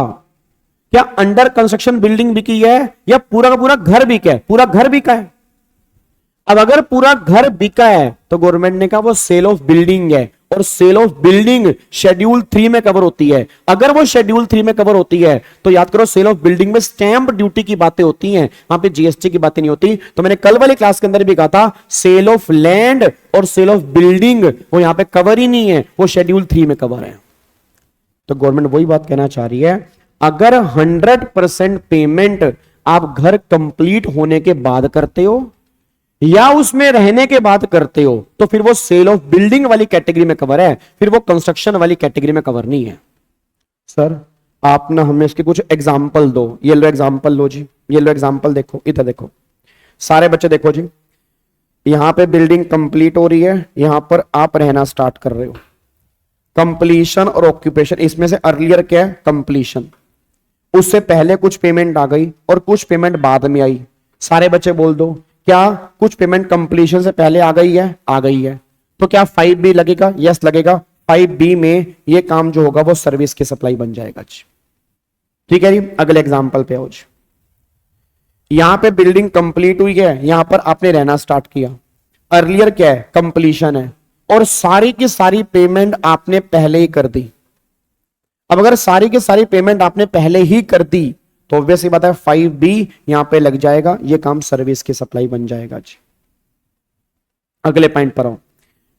क्या अंडर कंस्ट्रक्शन बिल्डिंग बिकी है या पूरा का पूरा घर बिका है? पूरा घर बिका है। अब अगर पूरा घर बिका है तो गवर्नमेंट ने कहा वो सेल ऑफ बिल्डिंग है, और सेल ऑफ बिल्डिंग शेड्यूल 3 में कवर होती है। अगर वो शेड्यूल 3 में कवर होती है तो याद करो सेल ऑफ बिल्डिंग में स्टैंप ड्यूटी की बातें होती हैं, वहां पे जीएसटी की बातें नहीं होती। तो मैंने कल वाली क्लास के अंदर भी कहा था सेल ऑफ लैंड और सेल ऑफ बिल्डिंग वो यहां पे कवर ही नहीं है, वो शेड्यूल 3 में कवर है। तो गवर्नमेंट वही बात कहना चाह रही है, अगर 100% पेमेंट आप घर कंप्लीट होने के बाद करते हो या उसमें रहने के बाद करते हो तो फिर वो सेल ऑफ बिल्डिंग वाली कैटेगरी में कवर है, फिर वो कंस्ट्रक्शन वाली कैटेगरी में कवर नहीं है। सर आप ना हमें इसके कुछ एग्जाम्पल दो। ये लो एग्जाम्पल लो जी, ये लो एग्जाम्पल देखो, इधर देखो सारे बच्चे देखो जी। यहां पे बिल्डिंग कंप्लीट हो रही है, यहां पर आप रहना स्टार्ट कर रहे हो। कंप्लीशन और ऑक्यूपेशन, इसमें से अर्लियर क्या है? कंप्लीशन। उससे पहले कुछ पेमेंट आ गई और कुछ पेमेंट बाद में आई। सारे बच्चे बोल दो, क्या कुछ पेमेंट कंप्लीशन से पहले आ गई है? आ गई है। तो क्या 5B लगेगा? यस लगेगा। 5B में ये काम जो होगा वो सर्विस की सप्लाई बन जाएगा जी। ठीक है जी, अगले एग्जांपल पे आओ जी। यहां पे बिल्डिंग कंप्लीट हुई है, यहां पर आपने रहना स्टार्ट किया। अर्लियर क्या है? कंप्लीशन है, और सारी की सारी पेमेंट आपने पहले ही कर दी। अब अगर सारी की सारी पेमेंट आपने पहले ही कर दी तो ऑब्वियस ही बात है 5B यहां पे लग जाएगा, ये काम सर्विस की सप्लाई बन जाएगा जी। अगले पॉइंट पर आओ।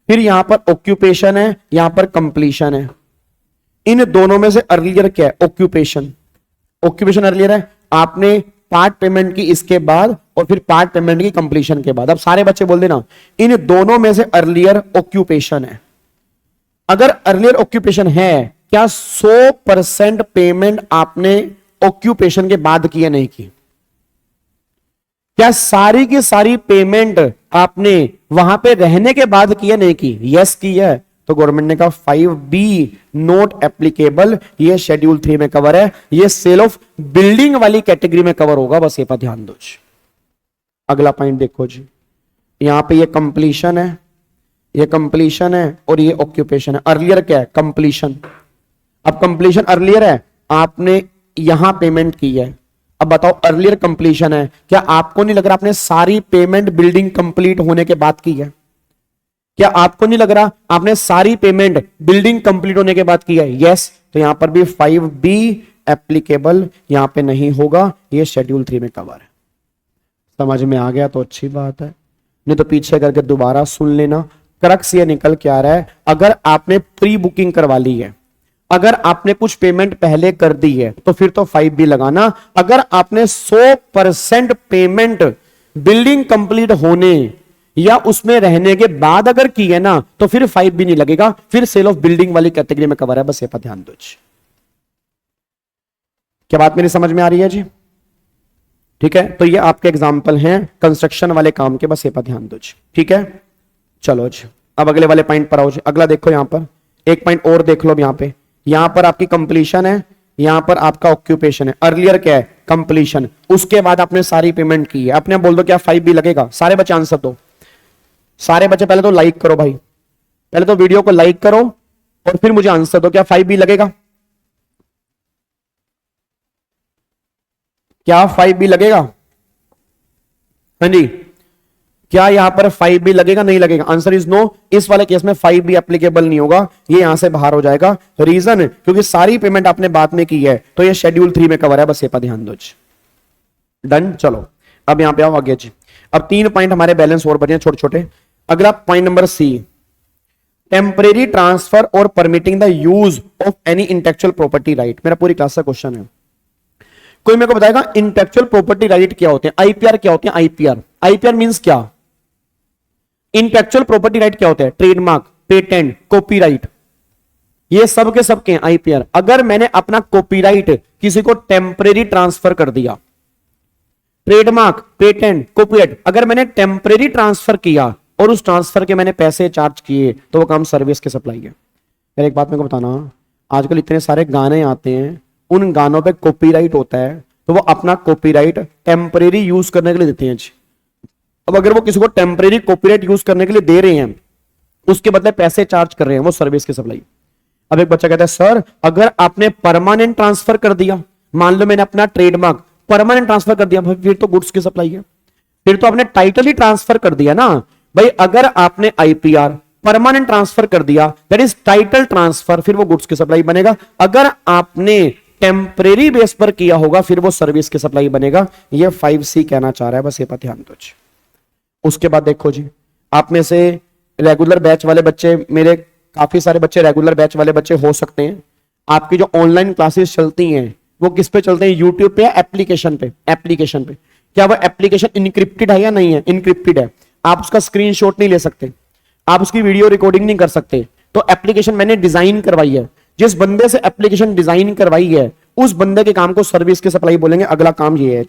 फिर यहां पर ऑक्यूपेशन है, यहां पर कंप्लीशन है। इन दोनों में से अर्लियर क्या है? ऑक्यूपेशन। ऑक्यूपेशन अर्लियर है, आपने पार्ट पेमेंट की इसके बाद और फिर पार्ट पेमेंट की कंप्लीशन के बाद। अब सारे बच्चे बोल देना इन दोनों में से अर्लियर ऑक्यूपेशन है। अगर अर्लियर ऑक्यूपेशन है, क्या 100% पेमेंट आपने ऑक्यूपेशन के बाद की या नहीं की? क्या सारी की सारी पेमेंट आपने वहां पे रहने के बाद की या नहीं की? यस की है, तो गवर्नमेंट ने कहा 5B नॉट एप्लीकेबल, ये शेड्यूल 3 में कवर है, ये सेल ऑफ बिल्डिंग वाली कैटेगरी में कवर होगा, बस ये पर ध्यान दो जी। अगला पॉइंट देखो जी, यहां पे ये कंप्लीशन है, ये कंप्लीशन है और ये ऑक्यूपेशन है। अर्लियर क्या है? कंप्लीशन। अब कंप्लीशन अर्लियर है, आपने यहां पेमेंट की है। अब बताओ अर्लियर कंप्लीशन है, क्या आपको नहीं लग रहा आपने सारी पेमेंट बिल्डिंग कंप्लीट होने के बाद की है? क्या आपको नहीं लग रहा आपने सारी पेमेंट बिल्डिंग कंप्लीट होने के बाद की है? यस, तो यहां पर भी 5B एप्लीकेबल यहां पे नहीं होगा, ये शेड्यूल 3 में कवर है। समझ में आ गया तो अच्छी बात है, नहीं तो पीछे करके दोबारा सुन लेना। क्रक्स ये निकल के आ रहा है, अगर आपने प्री बुकिंग करवा ली है, अगर आपने कुछ पेमेंट पहले कर दी है तो फिर तो 5B लगाना। अगर आपने 100% पेमेंट बिल्डिंग कंप्लीट होने या उसमें रहने के बाद अगर की है ना, तो फिर 5B नहीं लगेगा, फिर सेल ऑफ बिल्डिंग वाली कैटेगरी में कवर है, बस ये पर ध्यान दो। क्या बात मेरी समझ में आ रही है जी? ठीक है, तो ये आपके एग्जाम्पल हैं कंस्ट्रक्शन वाले काम के, बस ये पर ध्यान दो जी। ठीक है, चलो जी अब अगले वाले पॉइंट पर आओ जी। अगला देखो, यहां पर एक पॉइंट और देख लो। यहां पर आपकी कंप्लीशन है, यहां पर आपका ऑक्यूपेशन है। अर्लियर क्या है? कंप्लीशन। उसके बाद आपने सारी पेमेंट की है। अपने बोल दो क्या 5B लगेगा? सारे बच्चे आंसर दो, सारे बच्चे पहले तो लाइक करो भाई, पहले तो वीडियो को लाइक करो और फिर मुझे आंसर दो, क्या 5B लगेगा? क्या 5B लगेगा? हाँ जी, क्या यहां पर 5B लगेगा? नहीं लगेगा। Answer is no. इस वाले केस में 5B एप्लीकेबल नहीं होगा, ये यहां से बाहर हो जाएगा। रीजन क्योंकि सारी पेमेंट आपने बाद में की है, तो ये शेड्यूल 3 में कवर है, बस ये पर ध्यान दो। डन। चलो अब यहां पे आओ आगे जी। अब 3 पॉइंट हमारे बैलेंस और बचे हैं छोटे छोटे। अगला point number C, temporary transfer और permitting the use of any intellectual property right. मेरा पूरी क्लास का क्वेश्चन है, कोई मेरे को बताएगा इंटेलेक्चुअल प्रॉपर्टी राइट क्या होते हैं? IPR क्या होते हैं? आईपीआर मींस क्या? इंटेलेक्चुअल प्रॉपर्टी राइट क्या होते हैं? ट्रेडमार्क, पेटेंट, कॉपीराइट, ये सब के सब के आईपीआर। अगर मैंने अपना कॉपीराइट किसी को टेम्परेरी ट्रांसफर कर दिया, ट्रेडमार्क, पेटेंट, कॉपीराइट अगर मैंने टेम्परेरी ट्रांसफर किया और उस ट्रांसफर के मैंने पैसे चार्ज किए, तो वो काम सर्विस की सप्लाई है। यार एक बात मेरे को बताना, आजकल इतने सारे गाने आते हैं, उन गानों पे कॉपीराइट होता है, तो वो अपना कॉपीराइट टेम्परेरी यूज करने के लिए देते हैं जी। अब अगर वो किसी को टेम्परेरी कॉपीराइट यूज करने के लिए दे रहे हैं, उसके बदले पैसे चार्ज कर रहे हैं, वो सर्विस की सप्लाई। अब एक बच्चा कहता है सर अगर आपने परमानेंट ट्रांसफर कर दिया, मान लो मैंने अपना ट्रेडमार्क परमानेंट ट्रांसफर कर दिया, फिर तो गुड्स की सप्लाई है, फिर तो आपने टाइटल ही ट्रांसफर कर दिया ना भाई। अगर आपने आईपीआर परमानेंट ट्रांसफर कर दिया, दैट इज टाइटल ट्रांसफर, फिर वो गुड्स की सप्लाई बनेगा। अगर आपने टेम्परेरी बेस पर किया होगा, फिर वो सर्विस की सप्लाई बनेगा। ये 5C कहना चाह रहा है, बस ये पर ध्यान दो। उसके बाद देखो जी, आप में से रेगुलर बैच वाले बच्चे, मेरे काफी सारे बच्चे रेगुलर बैच वाले बच्चे हो सकते हैं। आपकी जो ऑनलाइन क्लासेस चलती हैं वो किस पे चलते हैं? यूट्यूब पे या एप्लीकेशन पे? एप्लीकेशन पे। क्या वो एप्लीकेशन इनक्रिप्टेड है या नहीं है? इनक्रिप्टेड है। आप उसका स्क्रीनशॉट नहीं ले सकते, आप उसकी वीडियो रिकॉर्डिंग नहीं कर सकते। तो एप्लीकेशन मैंने डिजाइन करवाई है, जिस बंदे से एप्लीकेशन डिजाइन करवाई है उस बंदे के काम को सर्विस की सप्लाई बोलेंगे। अगला काम ये है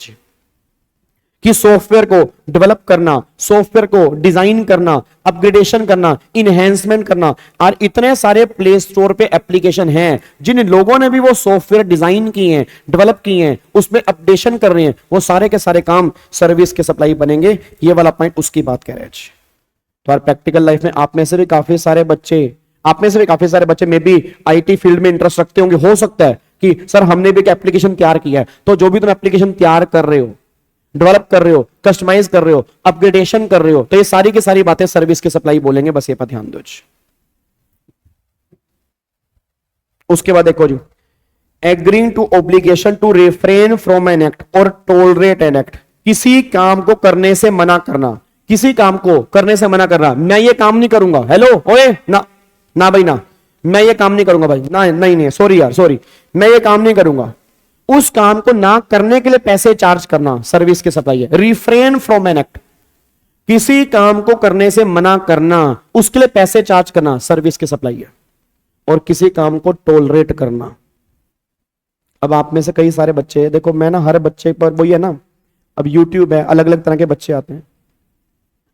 कि सॉफ्टवेयर को डेवलप करना, सॉफ्टवेयर को डिजाइन करना, अपग्रेडेशन करना, इनहेंसमेंट करना। और इतने सारे प्ले स्टोर पे एप्लीकेशन हैं जिन लोगों ने भी वो सॉफ्टवेयर डिजाइन किए हैं, डेवलप किए हैं, उसमें अपडेशन कर रहे हैं, वो सारे के सारे काम सर्विस के सप्लाई बनेंगे। ये वाला पॉइंट उसकी बात कह रहे हैं। तो यार प्रैक्टिकल लाइफ में आप में से भी काफी सारे बच्चे में भी आईटी फील्ड में इंटरेस्ट रखते होंगे। हो सकता है कि सर हमने भी एक एप्लीकेशन तैयार किया है, तो जो भी तुम एप्लीकेशन तैयार कर रहे हो, डेवलप कर रहे हो, कस्टमाइज कर रहे हो, अपग्रेडेशन कर रहे हो, तो ये सारी की सारी बातें सर्विस की सप्लाई बोलेंगे। बस ये पर ध्यान दो। उसके बाद देखो जी, agreeing to obligation to refrain from an act और टॉलरेट एन एक्ट, किसी काम को करने से मना करना, किसी काम को करने से मना करना। मैं ये काम नहीं करूंगा, हेलो ओए ना ना भाई ना, मैं ये काम नहीं करूंगा भाई ना, नहीं नहीं सॉरी यार सॉरी, मैं ये काम नहीं करूंगा। उस काम को ना करने के लिए पैसे चार्ज करना सर्विस के सप्लाई है। रिफ्रेन फ्रॉम एन एक्ट, किसी काम को करने से मना करना, उसके लिए पैसे चार्ज करना सर्विस की सप्लाई है। और किसी काम को टॉलरेट करना। अब आप में से कई सारे बच्चे, देखो मैं ना हर बच्चे पर वही है ना, अब यूट्यूब है, अलग अलग तरह के बच्चे आते हैं।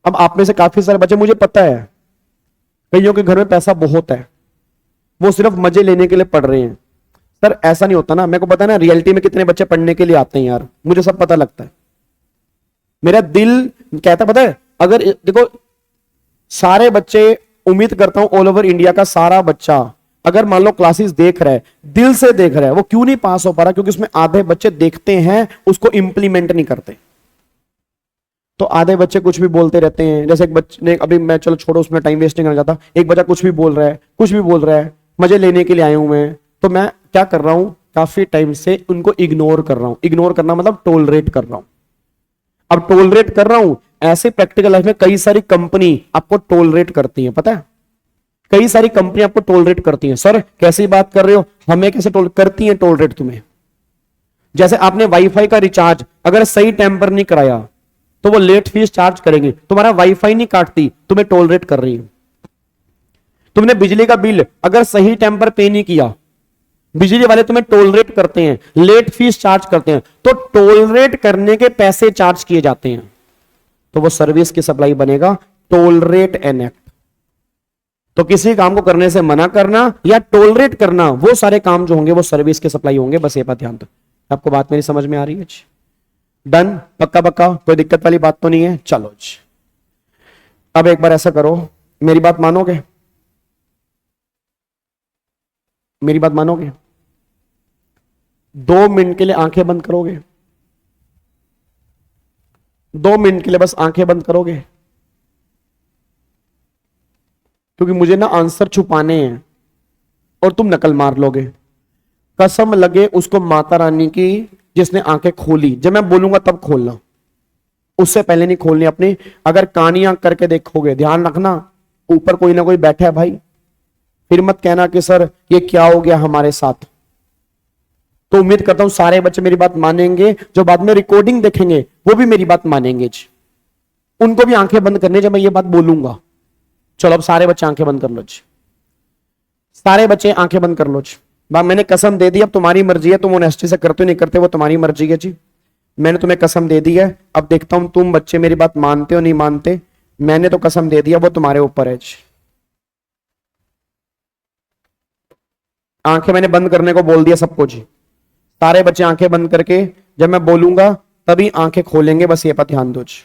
अब आप में से काफी सारे बच्चे, मुझे पता है कईयों के घर में पैसा बहुत है, वो सिर्फ मजे लेने के लिए पढ़ रहे हैं। सर ऐसा नहीं होता ना, मेरे को पता है ना रियलिटी में कितने बच्चे पढ़ने के लिए आते हैं यार, मुझे सब पता लगता है। मेरा दिल कहता पता है, अगर देखो सारे बच्चे, उम्मीद करता हूं ऑल ओवर इंडिया का सारा बच्चा अगर मान लो क्लासेस देख रहा है, दिल से देख रहा है, वो क्यों नहीं पास हो पा रहा? क्योंकि उसमें आधे बच्चे देखते हैं, उसको इंप्लीमेंट नहीं करते। तो आधे बच्चे कुछ भी बोलते रहते हैं, जैसे एक बच्चे ने, अभी मैं चलो छोड़ो उसमें टाइम वेस्ट नहीं करना चाहता, एक बच्चा कुछ भी बोल रहा है, कुछ भी बोल रहा है, मजे लेने के लिए आए हूं मैं, तो मैं क्या कर रहा हूं, काफी टाइम से उनको इग्नोर कर रहा हूं। इग्नोर करना मतलब टॉलरेट कर रहा हूं। अब टॉलरेट कर रहा हूं, ऐसे प्रैक्टिकल लाइफ में कई सारी कंपनी आपको टॉलरेट करती है, पता है कई सारी कंपनी आपको टॉलरेट करती हैं। सर कैसी बात कर रहे हो, हमें कैसे टॉलरेट करती हैं? टॉलरेट तुम्हें, जैसे आपने वाईफाई का रिचार्ज अगर सही टाइम पर नहीं कराया तो वो लेट फीस चार्ज करेंगे, तुम्हारा वाईफाई नहीं काटती, तुम्हें टॉलरेट कर रही है। तुमने बिजली का बिल अगर सही टाइम पर पे नहीं किया, बिजली वाले तुम्हें टॉलरेट करते हैं, लेट फीस चार्ज करते हैं, तो टॉलरेट करने के पैसे चार्ज किए जाते हैं, तो वो सर्विस की सप्लाई बनेगा टॉलरेट एन एक्ट। तो किसी काम को करने से मना करना या टॉलरेट करना, वो सारे काम जो होंगे वो सर्विस की सप्लाई होंगे। बस ये बात ध्यान दो। आपको बात मेरी समझ में आ रही है? डन, पक्का पक्का, कोई दिक्कत वाली बात तो नहीं है? चलो जी, अब एक बार ऐसा करो, मेरी बात मानोगे? मेरी बात मानोगे? 2 मिनट के लिए आंखें बंद करोगे? 2 मिनट के लिए बस आंखें बंद करोगे, क्योंकि मुझे ना आंसर छुपाने हैं और तुम नकल मार लोगे। कसम लगे उसको माता रानी की जिसने आंखें खोली, जब मैं बोलूंगा तब खोलना, उससे पहले नहीं खोलनी अपनी। अगर कानियां करके देखोगे, ध्यान रखना ऊपर कोई ना कोई बैठा है भाई, फिर मत कहना कि सर ये क्या हो गया हमारे साथ। तो उम्मीद करता हूं सारे बच्चे मेरी बात मानेंगे, जो बाद में रिकॉर्डिंग देखेंगे वो भी मेरी बात मानेंगे जी। उनको भी आंखें बंद करने जब मैं ये बात बोलूंगा। चलो अब सारे बच्चे आंखें बंद कर लो जी, सारे बच्चे आंखें बंद कर लो जी। बात मैंने कसम दे दी, अब तुम्हारी मर्जी है, तुम ऑनेस्टी से करते हो नहीं करते वो तुम्हारी मर्जी है जी। मैंने तुम्हें कसम दे दी है, अब देखता हूं तुम बच्चे मेरी बात मानते हो नहीं मानते। मैंने तो कसम दे दिया, वो तुम्हारे ऊपर है जी। आंखें मैंने बंद करने को बोल दिया सबको जी। सारे बच्चे आंखें बंद करके जब मैं बोलूंगा तभी आंखें खोलेंगे, बस ये पर ध्यान दो जी।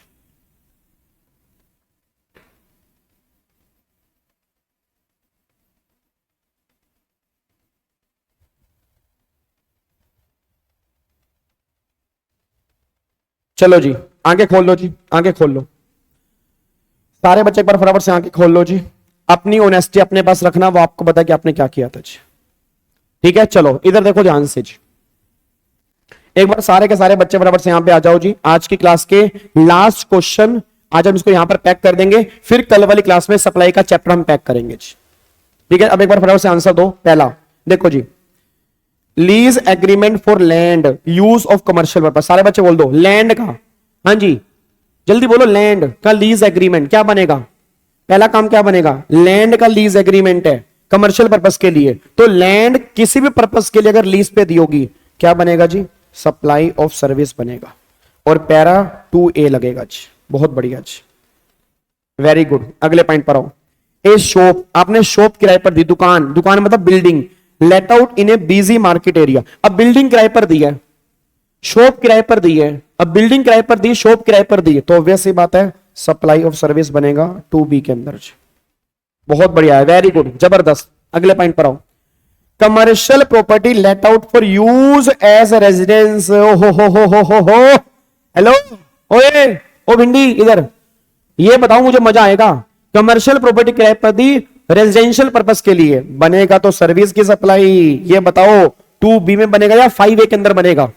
चलो जी आंखें खोल लो जी, आंखें खोल लो सारे बच्चे, एक बार फटाफट से आंखें खोल लो जी। अपनी ऑनेस्टी अपने पास रखना, वो आपको पता कि आपने क्या किया था जी। ठीक है, चलो इधर देखो ध्यान से जी। एक बार सारे के सारे बच्चे फटाफट से यहां पे आ जाओ जी। आज की क्लास के लास्ट क्वेश्चन आज हम इसको यहां पर पैक कर देंगे, फिर कल वाली क्लास में सप्लाई का चैप्टर हम पैक करेंगे जी। ठीक है, अब एक बार फटाफट से आंसर दो। पहला देखो जी, lease agreement for land use of commercial purpose. सारे बच्चे बोल दो लैंड का, हाँ जी जल्दी बोलो, लैंड का लीज एग्रीमेंट क्या बनेगा? पहला काम क्या बनेगा? लैंड का लीज एग्रीमेंट है कमर्शियल पर्पस के लिए, तो लैंड किसी भी पर्पस के लिए अगर लीज पे दी होगी क्या बनेगा जी? सप्लाई ऑफ सर्विस बनेगा। और पैरा 2A लगेगा जी। बहुत बढ़िया जी, वेरी गुड। अगले पॉइंट पर आओ। ए शॉप, आपने शॉप किराए पर दी, दुकान, दुकान मतलब building, let out in A busy market area. अब बिल्डिंग किराए पर दी है, शॉप किराए पर दी है, अब बिल्डिंग किराए पर दी, शॉप किराए पर दी है, तो ऑब्वियस ही बात है सप्लाई ऑफ सर्विस बनेगा 2B के अंदर। बहुत बढ़िया है, वेरी गुड, जबरदस्त। अगले पॉइंट पर आओ। Commercial property let out for use as residence. हो हेलो, ओए ओ भिंडी इधर, ये बताओ मुझे मजा आएगा। कमर्शियल प्रॉपर्टी किराए पर दी रेजिडेंशियल पर्पस के लिए, बनेगा तो सर्विस की सप्लाई। ये बताओ 2B में बनेगा या 5A के अंदर बनेगा?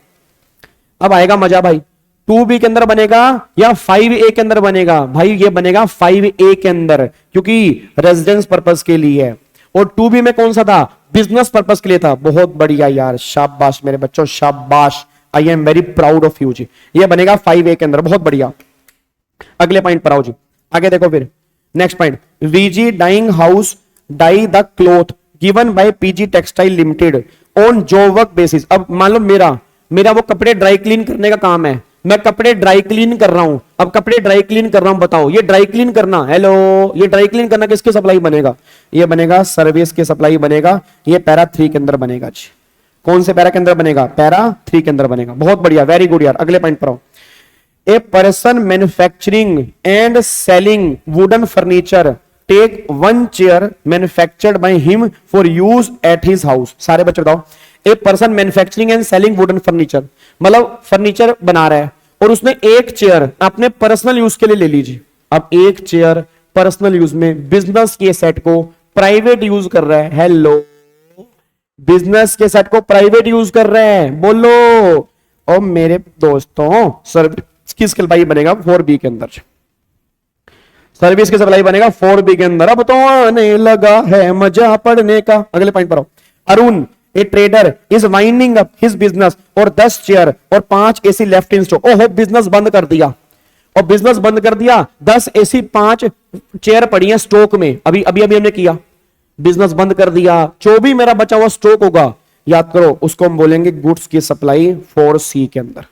अब आएगा मजा भाई। 2B के अंदर बनेगा या 5A के अंदर बनेगा? भाई ये बनेगा 5A के अंदर, क्योंकि रेजिडेंस पर्पस के लिए है। और 2B में कौन सा था? बिजनेस पर्पस के लिए था। बहुत बढ़िया यार, शाबाश मेरे बच्चों, शाबाश। I am very proud of you जी। ये बनेगा 5A के अंदर, बहुत बढ़िया। अगले पॉइंट पर आओ जी, आगे देखो फिर। Next point, V G dyeing house dye the cloth given by P G textile limited on job work basis. अब मान लो मेरा वो कपड़े ड्राई क्लीन करने का काम है, मैं कपड़े ड्राई क्लीन कर रहा हूं। अब कपड़े ड्राई क्लीन कर रहा हूं, बताओ ये ड्राई क्लीन करना, हेलो, ये ड्राई क्लीन करना किसके सप्लाई बनेगा? ये बनेगा सर्विस के सप्लाई बनेगा। ये पैरा 3 के अंदर बनेगा जी। कौन से पैरा के अंदर बनेगा? पैरा 3 के अंदर बनेगा। बहुत बढ़िया, वेरी गुड यार। अगले पॉइंट पर आओ। A person manufacturing and selling wooden furniture take 1 chair manufactured by him for use at his house. सारे बच्चे बताओ, a person manufacturing and selling wooden furniture, मतलब फर्नीचर बना रहा है और उसने एक चेयर अपने पर्सनल यूज के लिए ले लीजिए। अब एक चेयर पर्सनल यूज में, बिजनेस के सेट को प्राइवेट यूज कर रहा है। हेलो, बिजनेस के सेट को प्राइवेट यूज कर रहे हैं, बोलो। और मेरे दोस्तों सर्विस की सप्लाई बनेगा 4B के अंदर। सर्विस की सप्लाई बनेगा 4B के अंदर। अब तो आने लगा है मजा पढ़ने का। अगले पॉइंट पर आओ। अरुण ए trader is winding up his business और 10 चेयर और 5 एसी लेफ्ट इन स्टॉक। ओहो, बिजनेस बंद कर दिया, और बिजनेस बंद कर दिया। 10 एसी 5 चेयर पड़ी है स्टॉक में। अभी हमने किया, बिजनेस बंद कर दिया। जो भी मेरा बचा हुआ स्टॉक होगा, याद करो, उसको हम बोलेंगे गुड्स की सप्लाई 4C के अंदर।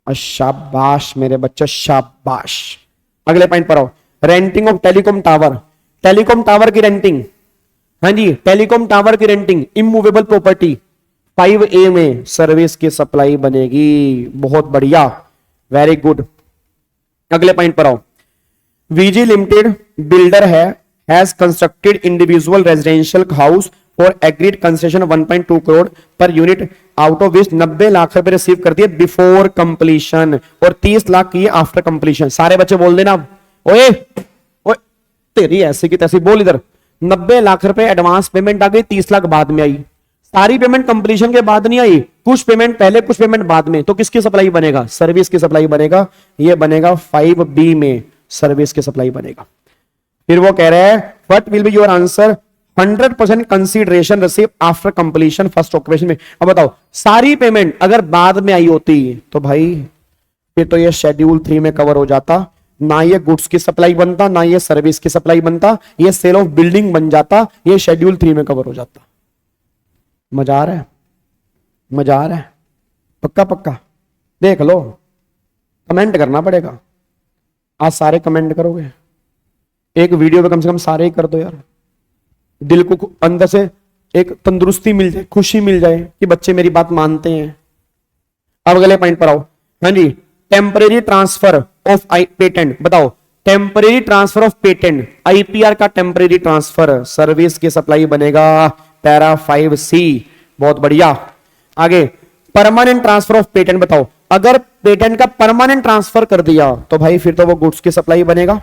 शाबाश मेरे बच्चे, शाबाश। अगले पॉइंट पर आओ। Renting of telecom tower, telecom tower की रेंटिंग, हाँ जी, टेलीकॉम टावर की रेंटिंग, इमूवेबल प्रॉपर्टी 5A में सर्विस की सप्लाई बनेगी। बहुत बढ़िया, वेरी गुड। अगले पॉइंट पर आओ। V G limited builder has constructed individual residential house for agreed concession 1.2 crore per unit, out of which 90 lakh रुपए रिसीव कर दिए बिफोर कंप्लीशन और 30 लाख किए आफ्टर कंप्लीशन। सारे बच्चे बोल देना, ओए ओए तेरी ऐसी की तैसी, बोल इधर। 90 लाख रुपए एडवांस पेमेंट आ गई, 30 लाख बाद में आई। सारी पेमेंट कंप्लीशन के बाद नहीं आई, कुछ पेमेंट पहले कुछ पेमेंट बाद में। तो किसकी सप्लाई बनेगा? सर्विस की सप्लाई बनेगा। ये बनेगा 5B में, सर्विस की सप्लाई बनेगा। फिर वो कह रहे हैं what will be your answer? 100% consideration receive after completion first occupation में। अब बताओ, सारी पेमेंट अगर बाद में आई होती तो भाई फिर तो ये शेड्यूल 3 में कवर हो जाता। ना ये गुड्स की सप्लाई बनता, ना ये सर्विस की सप्लाई बनता, ये सेल ऑफ बिल्डिंग बन जाता, ये शेड्यूल 3 में कवर हो जाता। मजा आ रहा है? मजा आ रहा है? पक्का पक्का देख लो, कमेंट करना पड़ेगा। आज सारे कमेंट करोगे? एक वीडियो पे कम से कम सारे ही कर दो यार, दिल को अंदर से एक तंदुरुस्ती मिल जाए, खुशी मिल जाए कि बच्चे मेरी बात मानते हैं। अब अगले पॉइंट पर आओ। हाँ जी, टेम्परेरी ट्रांसफर ऑफ पेटेंट, बताओ temporary transfer of patent, IPR का टेम्परेरी ट्रांसफर, सर्विस की सप्लाई बनेगा पैरा 5C। बहुत बढ़िया। आगे, परमानेंट ट्रांसफर ऑफ पेटेंट, बताओ अगर पेटेंट का परमानेंट ट्रांसफर कर दिया तो भाई फिर तो वो गुड्स की सप्लाई बनेगा।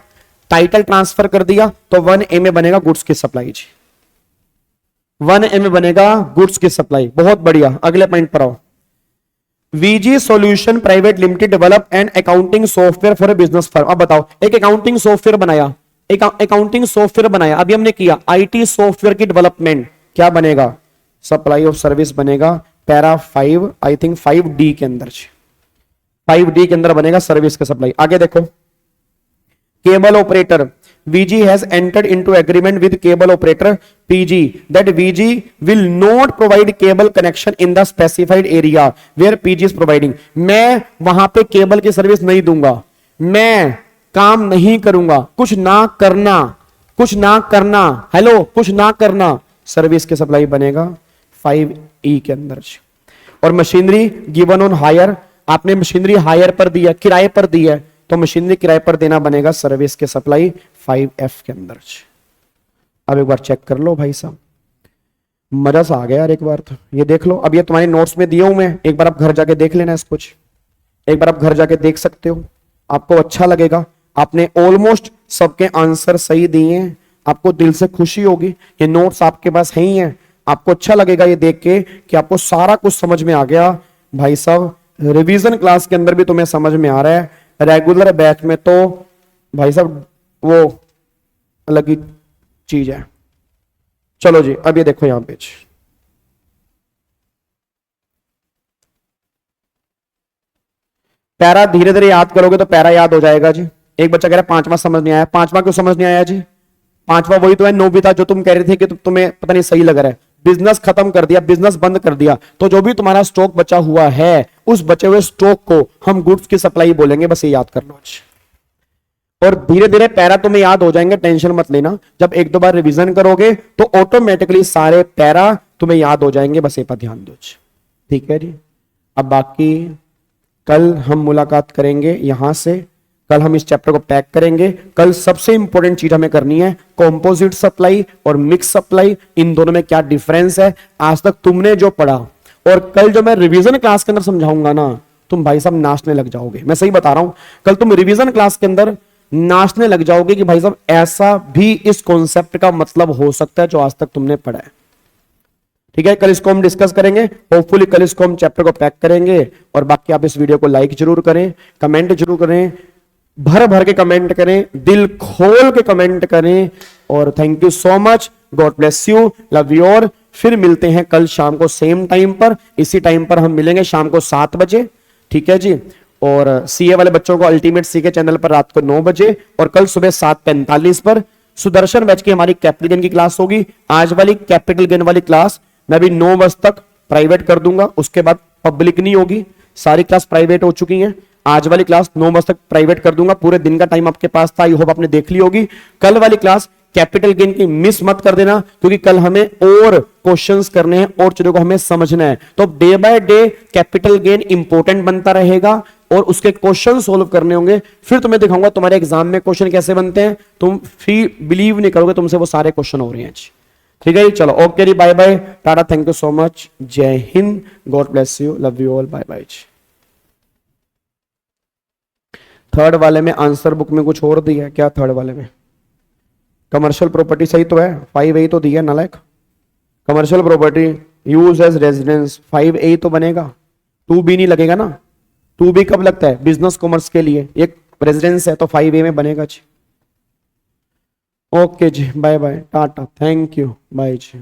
टाइटल ट्रांसफर कर दिया तो 1A में बनेगा गुड्स की सप्लाई जी, 1A में बनेगा गुड्स की सप्लाई। बहुत बढ़िया। अगले पॉइंट पर आओ। V G solution private limited develop and accounting software for a business firm. अब बताओ, एक अकाउंटिंग सॉफ्टवेयर बनाया, एक अकाउंटिंग सॉफ्टवेयर बनाया, अभी हमने किया IT सॉफ्टवेयर की डेवलपमेंट, क्या बनेगा? सप्लाई ऑफ सर्विस बनेगा पैरा 5, आई थिंक 5D के अंदर, 5D के अंदर बनेगा सर्विस का सप्लाई। आगे देखो, cable operator, VG has entered into agreement with cable operator PG that VG will not provide cable connection in the specified area where PG is providing। मैं वहां पे केबल की सर्विस नहीं दूंगा, मैं काम नहीं करूंगा, कुछ ना करना, कुछ ना करना, हेलो कुछ ना करना, सर्विस की सप्लाई बनेगा 5E के अंदर। और मशीनरी गिवन ऑन हायर, आपने मशीनरी हायर पर दिया, किराए पर दिया है, तो मशीनरी किराए पर देना बनेगा सर्विस के सप्लाई 5F के अंदर। अब एक बार चेक कर लो भाई साहब, मजा सा आ गया यार। एक बार तो ये देख लो, अब ये तुम्हारे नोट्स में दिया हूं मैं, एक बार आप घर जाके देख लेना इसको, एक बार आप घर जाके देख सकते हो, आपको अच्छा लगेगा। आपने ऑलमोस्ट सबके आंसर सही दिए हैं, आपको दिल से खुशी होगी। ये नोट्स आपके पास है ही हैं, आपको अच्छा लगेगा ये देख के कि आपको सारा कुछ समझ में आ गया। भाई साहब रिवीजन क्लास के अंदर भी तुम्हें समझ में आ रहा है, रेगुलर बैच में तो भाई साहब वो अलग ही चीज है। चलो जी, अब ये देखो यहां पे पैरा धीरे धीरे याद करोगे तो पैरा याद हो जाएगा जी। एक बच्चा कह रहा है पांचवा समझ नहीं आया। पांचवा क्यों समझ नहीं आया जी? पांचवा वही तो है नोबिता, जो तुम कह रहे थे कि तुम्हें पता नहीं सही लग रहा है। बिजनेस खत्म कर दिया, बिजनेस बंद कर दिया, तो जो भी तुम्हारा स्टॉक बचा हुआ है उस बचे हुए स्टॉक को हम गुड्स की सप्लाई बोलेंगे। बस ये याद कर लो आज। और धीरे धीरे पैरा तुम्हें याद हो जाएंगे, टेंशन मत लेना। जब एक दो बार रिवीजन करोगे तो ऑटोमेटिकली सारे पैरा तुम्हें याद हो जाएंगे। बस ये पर ध्यान दो, ठीक है जी। अब बाकी कल हम मुलाकात करेंगे यहां से। कल हम इस चैप्टर को पैक करेंगे। कल सबसे इंपॉर्टेंट चीज हमें करनी है कंपोजिट सप्लाई और मिक्स सप्लाई, इन दोनों में क्या डिफरेंस है आज तक तुमने जो पढ़ा, और कल जो मैं रिवीजन क्लास के अंदर समझाऊंगा ना, तुम भाई साहब नाचने लग जाओगे। मैं सही बता रहा हूं, कल तुम रिवीजन क्लास के अंदर नाचने लग जाओगे कि भाई साहब ऐसा भी इस कॉन्सेप्ट का मतलब हो सकता है जो आज तक तुमने पढ़ा है। ठीक है, कल इसको हम डिस्कस करेंगे। होपफुली कल इसको हम चैप्टर को पैक करेंगे। और बाकी आप इस वीडियो को लाइक जरूर करें, कमेंट जरूर करें, भर भर के कमेंट करें, दिल खोल के कमेंट करें। और thank you so much, God bless you, love you all. फिर मिलते हैं कल शाम को सेम टाइम पर, इसी टाइम पर हम मिलेंगे शाम को 7 बजे। ठीक है जी। और सीए वाले बच्चों को अल्टीमेट सीके चैनल पर रात को 9 बजे, और कल सुबह 7:45 पर सुदर्शन बैच की हमारी कैपिटल गेन की क्लास होगी। आज वाली कैपिटल गेन वाली क्लास मैं भी 9 बजे तक प्राइवेट कर दूंगा, उसके बाद पब्लिक नहीं होगी, सारी क्लास प्राइवेट हो चुकी हैं। आज वाली क्लास 9 बजे तक प्राइवेट कर दूंगा, पूरे दिन का टाइम आपके पास था, आई होप आपने देख ली होगी। कल वाली क्लास कैपिटल गेन की मिस मत कर देना, क्योंकि कल हमें और क्वेश्चंस करने हैं और चीजों को हमें समझना है। तो day by day capital gain important बनता रहेगा और उसके क्वेश्चन सोल्व करने होंगे। फिर तुम्हें दिखाऊंगा तुम्हारे एग्जाम में क्वेश्चन कैसे बनते हैं, तुम फिर बिलीव नहीं करोगे तुमसे वो सारे क्वेश्चन हो रहे हैं। ठीक है जी, चलो ओके जी, bye bye, tata, thank you so much, जय हिंद, God bless you, love you all, bye bye. Third वाले में आंसर बुक में कुछ और दिया है क्या? थर्ड वाले में कमर्शियल प्रॉपर्टी सही तो है, 5A तो दिया नालायक। Commercial property use as residence 5A तो बनेगा, 2B नहीं लगेगा ना। 2B कब लगता है? बिजनेस कॉमर्स के लिए, एक रेजिडेंस है तो 5A में बनेगा जी। ओके जी, bye bye, tata, thank you, bye ji.